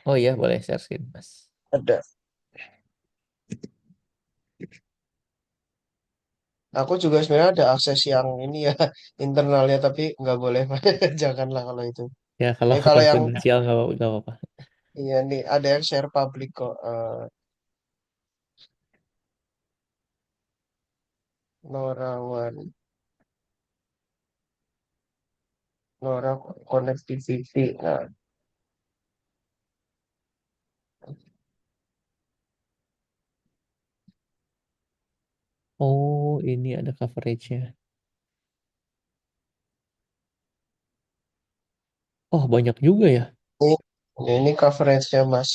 Oh iya, boleh share screen, Mas. Ada. Aku juga sebenarnya ada akses yang ini ya internalnya tapi nggak boleh janganlah kalau itu. Ya, kalau Kalau yang konfidensial nggak apa-apa. iya nih ada yang share public kok. Norawan, Nora connectivity. Nah, Oh, ini ada coveragenya. Oh, banyak juga ya. ini coveragenya Mas.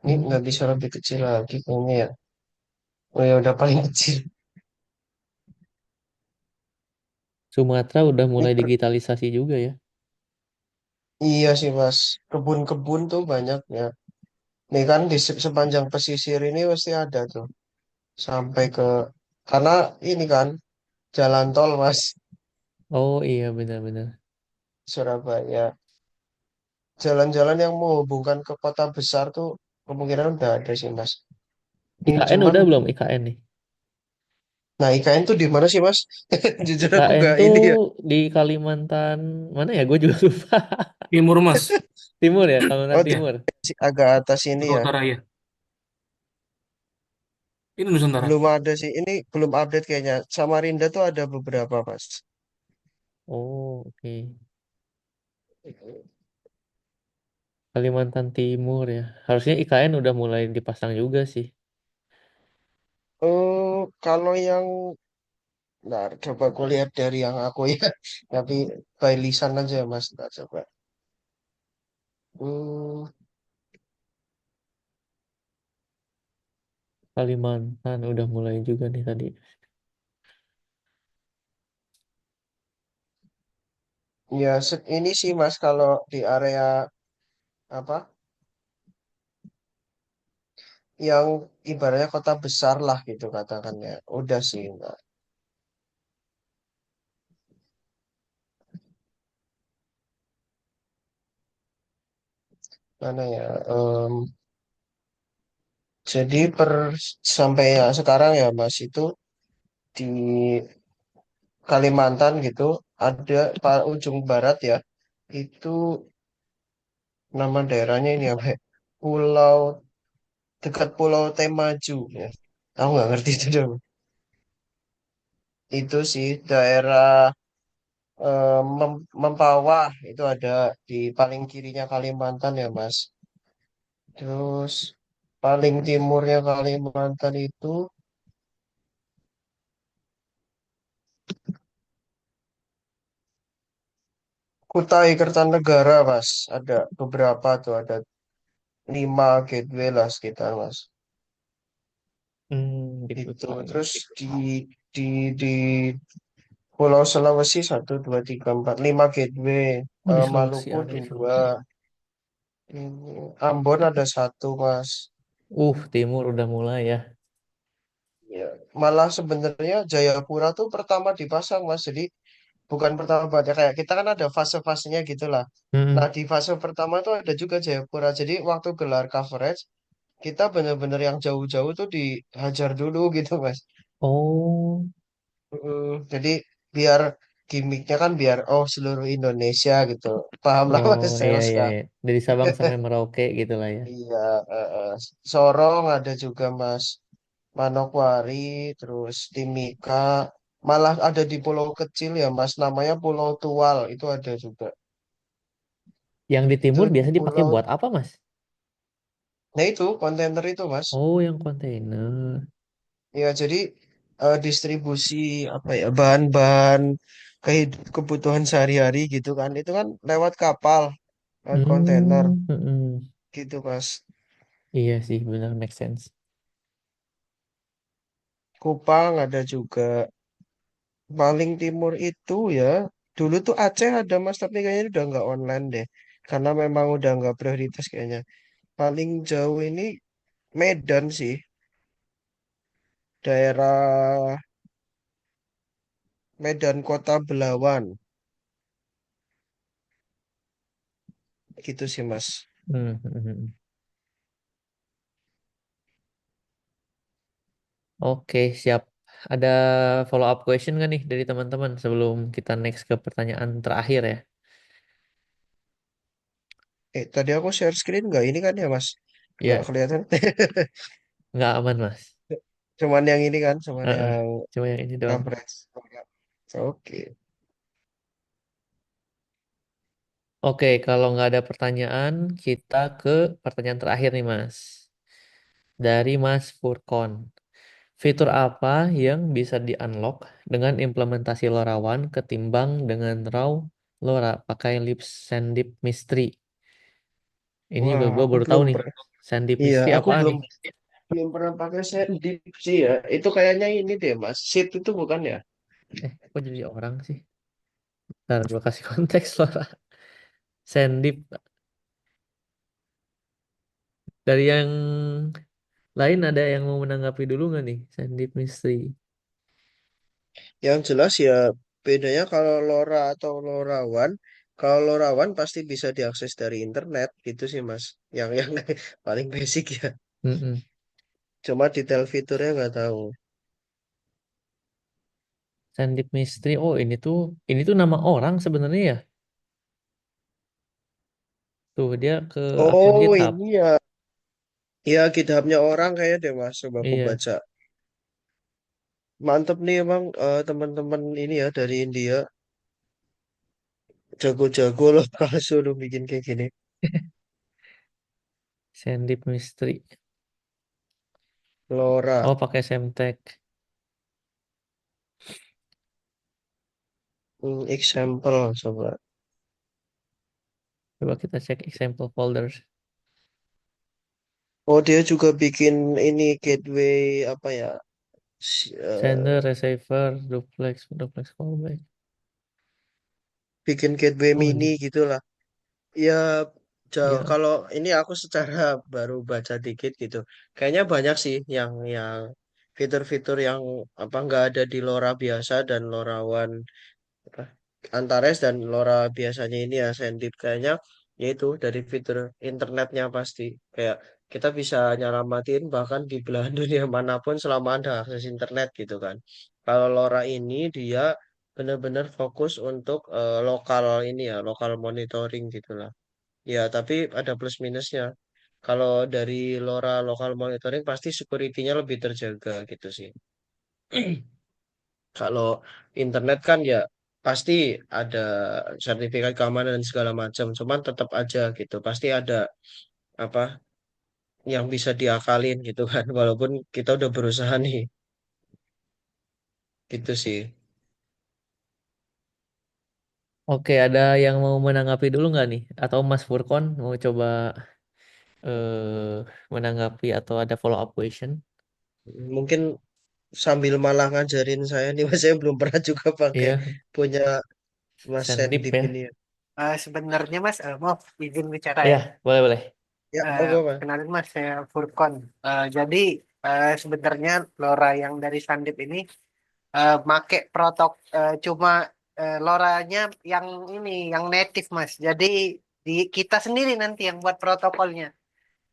Ini Hmm. nggak bisa lebih kecil lagi kayaknya ya. Oh ya udah paling kecil. Sumatera udah Ini mulai digitalisasi juga ya. iya sih Mas. Kebun-kebun tuh banyak ya. Nih kan di sepanjang pesisir ini pasti ada tuh. Sampai ke karena ini kan jalan tol Mas. Oh iya, benar-benar. Surabaya. Jalan-jalan yang menghubungkan ke kota besar tuh kemungkinan udah ada sih Mas. Ini IKN cuman, udah belum IKN nih? nah IKN tuh di mana sih Mas? Jujur aku IKN gak tuh ini ya. di Kalimantan mana ya? Gue juga lupa. Timur Mas, Timur ya, Kalimantan Oh, ya, Timur. agak atas ini Sumatera ya. Utara ya. Ini Nusantara. Belum ada sih. Ini belum update kayaknya. Samarinda tuh ada beberapa Mas. Oh, oke. Kalimantan Timur ya. Harusnya IKN udah mulai dipasang juga sih. Oh, kalau yang Nah, coba aku lihat dari yang aku ya. Tapi by lisan aja Mas. Nah, coba. Hmm, Kalimantan udah mulai juga nih tadi. ya ini sih Mas kalau di area apa yang ibaratnya kota besar lah gitu katakannya. Udah sih Mbak. Mana ya? Jadi sampai ya sekarang ya Mas itu di Kalimantan gitu ada ujung barat ya itu nama daerahnya ini apa ya? Pulau dekat Pulau Temaju ya. Aku nggak ngerti itu dong. Itu sih daerah Mempawah itu ada di paling kirinya Kalimantan ya Mas. Terus paling timurnya Kalimantan itu Kutai Kertanegara Mas. Ada beberapa tuh ada 5 gateway lah sekitar Mas. Di Itu Kutai. terus di di Pulau Sulawesi 1, 2, 3, 4, 5 gateway. Oh, di Sulawesi Maluku ada dua. juga. Ini Ambon ada satu Mas. Timur udah mulai ya. Ya, malah sebenarnya Jayapura tuh pertama dipasang Mas. Jadi bukan pertama banget ya kayak kita kan ada fase-fasenya gitu lah. Nah Mm-mm. di fase pertama tuh ada juga Jayapura. Jadi waktu gelar coverage kita bener-bener yang jauh-jauh tuh dihajar dulu gitu Mas. Oh, Jadi biar gimmicknya kan biar oh seluruh Indonesia gitu. Paham lah oh Mas iya sales iya kan. iya. Dari Sabang sampai Merauke gitu lah ya. Iya, Sorong ada juga Mas. Manokwari, terus Timika, malah ada di pulau kecil ya Mas, namanya Pulau Tual, itu ada juga. Yang di Itu timur biasa dipakai pulau, buat apa, Mas? nah itu kontainer itu Mas. Oh, yang kontainer. Ya jadi distribusi apa ya bahan-bahan kebutuhan sehari-hari gitu kan, itu kan lewat kapal, lewat kontainer Mm-mm. gitu Mas. Iya sih, benar make sense. Kupang ada juga. Paling timur itu ya, dulu tuh Aceh ada Mas, tapi kayaknya udah nggak online deh. Karena memang udah nggak prioritas kayaknya. Paling jauh ini Medan sih, daerah Medan Kota Belawan, gitu sih Mas. Mm-mm. Oke, siap. Ada follow up question nggak nih dari teman-teman sebelum kita next ke pertanyaan terakhir ya? Tadi aku share screen nggak? Ini kan ya Mas, nggak Ya, kelihatan. nggak aman, Mas. Cuman yang ini kan, cuman Heeh. yang Cuma yang ini doang. coverage. Oke. Oke, kalau nggak ada pertanyaan, kita ke pertanyaan terakhir nih, Mas. Dari Mas Furkon. Fitur apa yang bisa di-unlock dengan implementasi LoRaWAN ketimbang dengan RAW LoRa pakai Lip Sandip Mystery? Ini juga Wah, gue aku baru tahu belum nih. pernah. Sandip Iya, Mystery aku apaan belum nih? belum pernah pakai Sendip sih ya. Itu kayaknya ini deh Mas. Seat itu bukan ya? Kok jadi orang sih? Ntar gue kasih konteks LoRa. Sandip. Dari yang lain ada yang mau menanggapi dulu nggak nih? Sandip Mystery. Yang jelas ya bedanya kalau LoRa atau LoRaWAN, kalau LoRaWAN pasti bisa diakses dari internet gitu sih Mas. Yang paling basic ya. Mm-mm. Cuma detail fiturnya nggak tahu. Sandip Mystery. Oh, ini tuh nama orang sebenarnya ya. Tuh dia ke akun Oh GitHub. ini ya, ya GitHubnya orang kayak deh Mas. Coba aku Iya, baca. Mantep nih emang teman-teman ini ya dari India. Jago-jago loh kalau suruh bikin kayak gini. Sandip Mystery. LoRa. Oh, pakai Semtech. Example coba. Coba kita cek example folders. Oh, dia juga bikin ini gateway apa ya? Sender, receiver, duplex callback. Bikin gateway Oh mini iya. gitulah. Ya, Ya. kalau ini aku secara baru baca dikit gitu. Kayaknya banyak sih yang fitur-fitur yang apa nggak ada di LoRa biasa dan LoRaWAN apa Antares dan LoRa biasanya ini ya Sendit kayaknya yaitu dari fitur internetnya pasti kayak kita bisa nyelamatin bahkan di belahan dunia manapun selama ada akses internet gitu kan. Kalau LoRa ini dia benar-benar fokus untuk lokal ini ya lokal monitoring gitulah. Ya, tapi ada plus minusnya. Kalau dari LoRa local monitoring pasti security-nya lebih terjaga gitu sih. Kalau internet kan ya pasti ada sertifikat keamanan dan segala macam. Cuman tetap aja gitu. Pasti ada apa yang bisa diakalin gitu kan. Walaupun kita udah berusaha nih. Gitu sih. Oke, ada yang mau menanggapi dulu nggak nih? Atau Mas Furkon mau coba menanggapi atau ada follow up question? Mungkin sambil malah ngajarin saya nih, Mas, saya belum pernah juga pakai Iya, punya Mas Sendip Sendip ya. ini. Sebenarnya Mas, maaf izin bicara ya. Iya, boleh boleh. Ya, monggo, Mas. Kenalin Mas, saya Furkon. Jadi sebenarnya LoRa yang dari Sandip ini make cuma LoRa-nya yang ini, yang native Mas. Jadi di kita sendiri nanti yang buat protokolnya.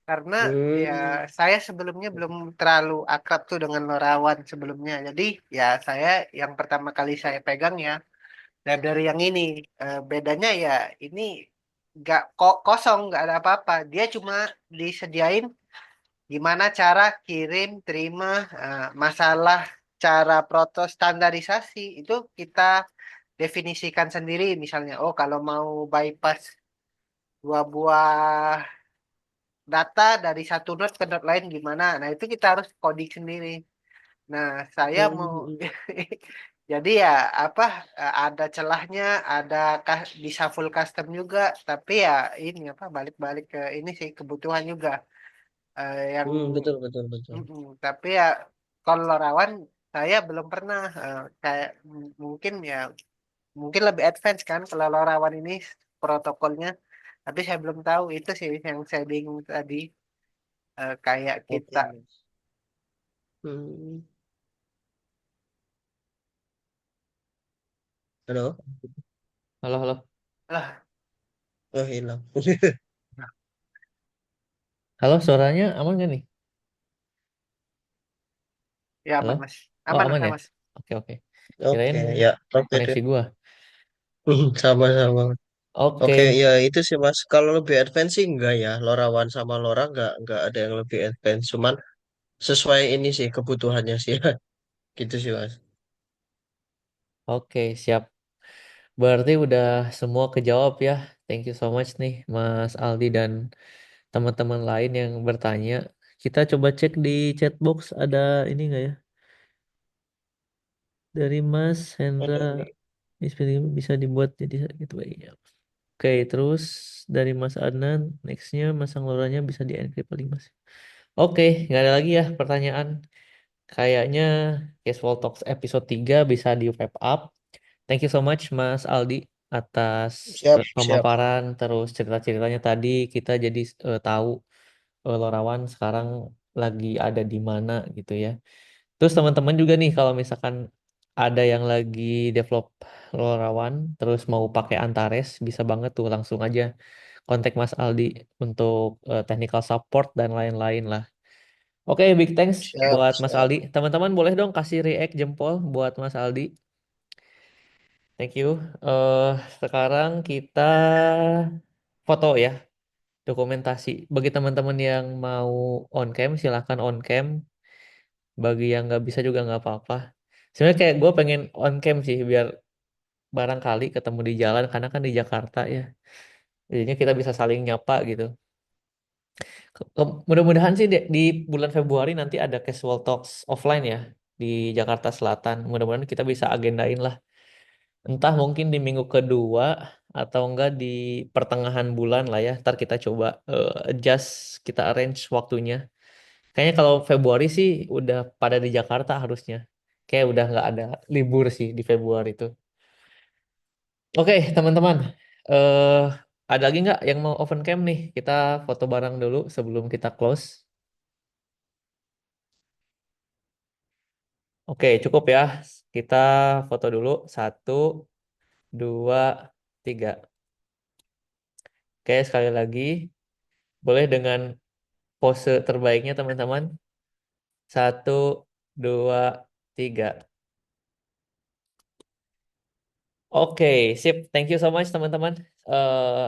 Karena ya Hmm. saya sebelumnya belum terlalu akrab tuh dengan LoRaWAN sebelumnya. Jadi ya saya yang pertama kali saya pegang ya dari yang ini. Bedanya ya ini nggak kok kosong, nggak ada apa-apa. Dia cuma disediain gimana cara kirim, terima, masalah cara protos standarisasi itu kita definisikan sendiri. Misalnya, oh kalau mau bypass dua buah data dari satu node ke node lain gimana? Nah itu kita harus coding sendiri. Nah saya mau Hmm. jadi ya apa ada celahnya, ada bisa full custom juga, tapi ya ini apa balik-balik ke ini sih kebutuhan juga. Yang Betul, betul, betul. tapi ya kalau rawan saya belum pernah kayak mungkin ya mungkin lebih advance kan kalau rawan ini protokolnya, tapi saya belum tahu itu sih yang saya bingung tadi. Kayak kita Oke, Mas. Hmm. Halo? Halo, halo. lah Oh, hilang. Halo, suaranya aman nggak nih? ya Halo? aman mas, Oh, aman aman ya? mas. Oke, oke. Kirain Oke, ya. Oke deh. koneksi gua. Sama-sama. Oke, Oke, ya itu sih Mas. Kalau lebih advance sih enggak ya. LoRaWAN sama LoRa enggak ada yang lebih advance. Cuman sesuai ini sih kebutuhannya sih. Gitu sih Mas. oke, siap. Berarti udah semua kejawab ya. Thank you so much nih, Mas Aldi dan teman-teman lain yang bertanya. Kita coba cek di chat box ada ini nggak ya? Dari Mas Hendra, Ada nih. bisa dibuat jadi gitu ya. Oke, terus dari Mas Adnan, nextnya masang loranya bisa di encrypt paling Mas. Oke, nggak ada lagi ya pertanyaan. Kayaknya Casual Talks episode 3 bisa di wrap up. Thank you so much Mas Aldi atas Siap, siap. pemaparan terus cerita-ceritanya tadi kita jadi tahu Lorawan sekarang lagi ada di mana gitu ya. Terus teman-teman juga nih kalau misalkan ada yang lagi develop LoRaWAN terus mau pakai Antares bisa banget tuh langsung aja kontak Mas Aldi untuk technical support dan lain-lain lah. Oke, big thanks Siap, buat Mas siap. Aldi. Teman-teman boleh dong kasih react jempol buat Mas Aldi. Thank you. eh Sekarang kita foto ya, dokumentasi. Bagi teman-teman yang mau on cam silahkan on cam. Bagi yang nggak bisa juga nggak apa-apa. Sebenarnya kayak gue pengen on cam sih biar barangkali ketemu di jalan karena kan di Jakarta ya. Jadinya kita bisa saling nyapa gitu. Mudah-mudahan sih di bulan Februari nanti ada casual talks offline ya di Jakarta Selatan. Mudah-mudahan kita bisa agendain lah Entah mungkin di minggu kedua atau enggak di pertengahan bulan lah ya. Ntar kita coba adjust, kita arrange waktunya. Kayaknya kalau Februari sih udah pada di Jakarta harusnya. Kayak udah nggak ada libur sih di Februari itu. Oke, teman-teman. eh ada lagi nggak yang mau open cam nih? Kita foto bareng dulu sebelum kita close. Oke, cukup ya. Kita foto dulu. Satu, dua, tiga. Oke, sekali lagi. Boleh dengan pose terbaiknya, teman-teman. Satu, dua, tiga. Oke, sip. Thank you so much, teman-teman,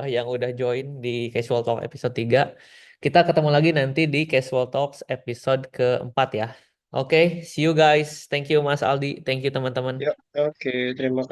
yang udah join di Casual Talk episode 3. Kita ketemu lagi nanti di Casual Talks episode keempat ya. Oke, see you guys. Thank you, Mas Aldi. Thank you, teman-teman. Ya, oke, terima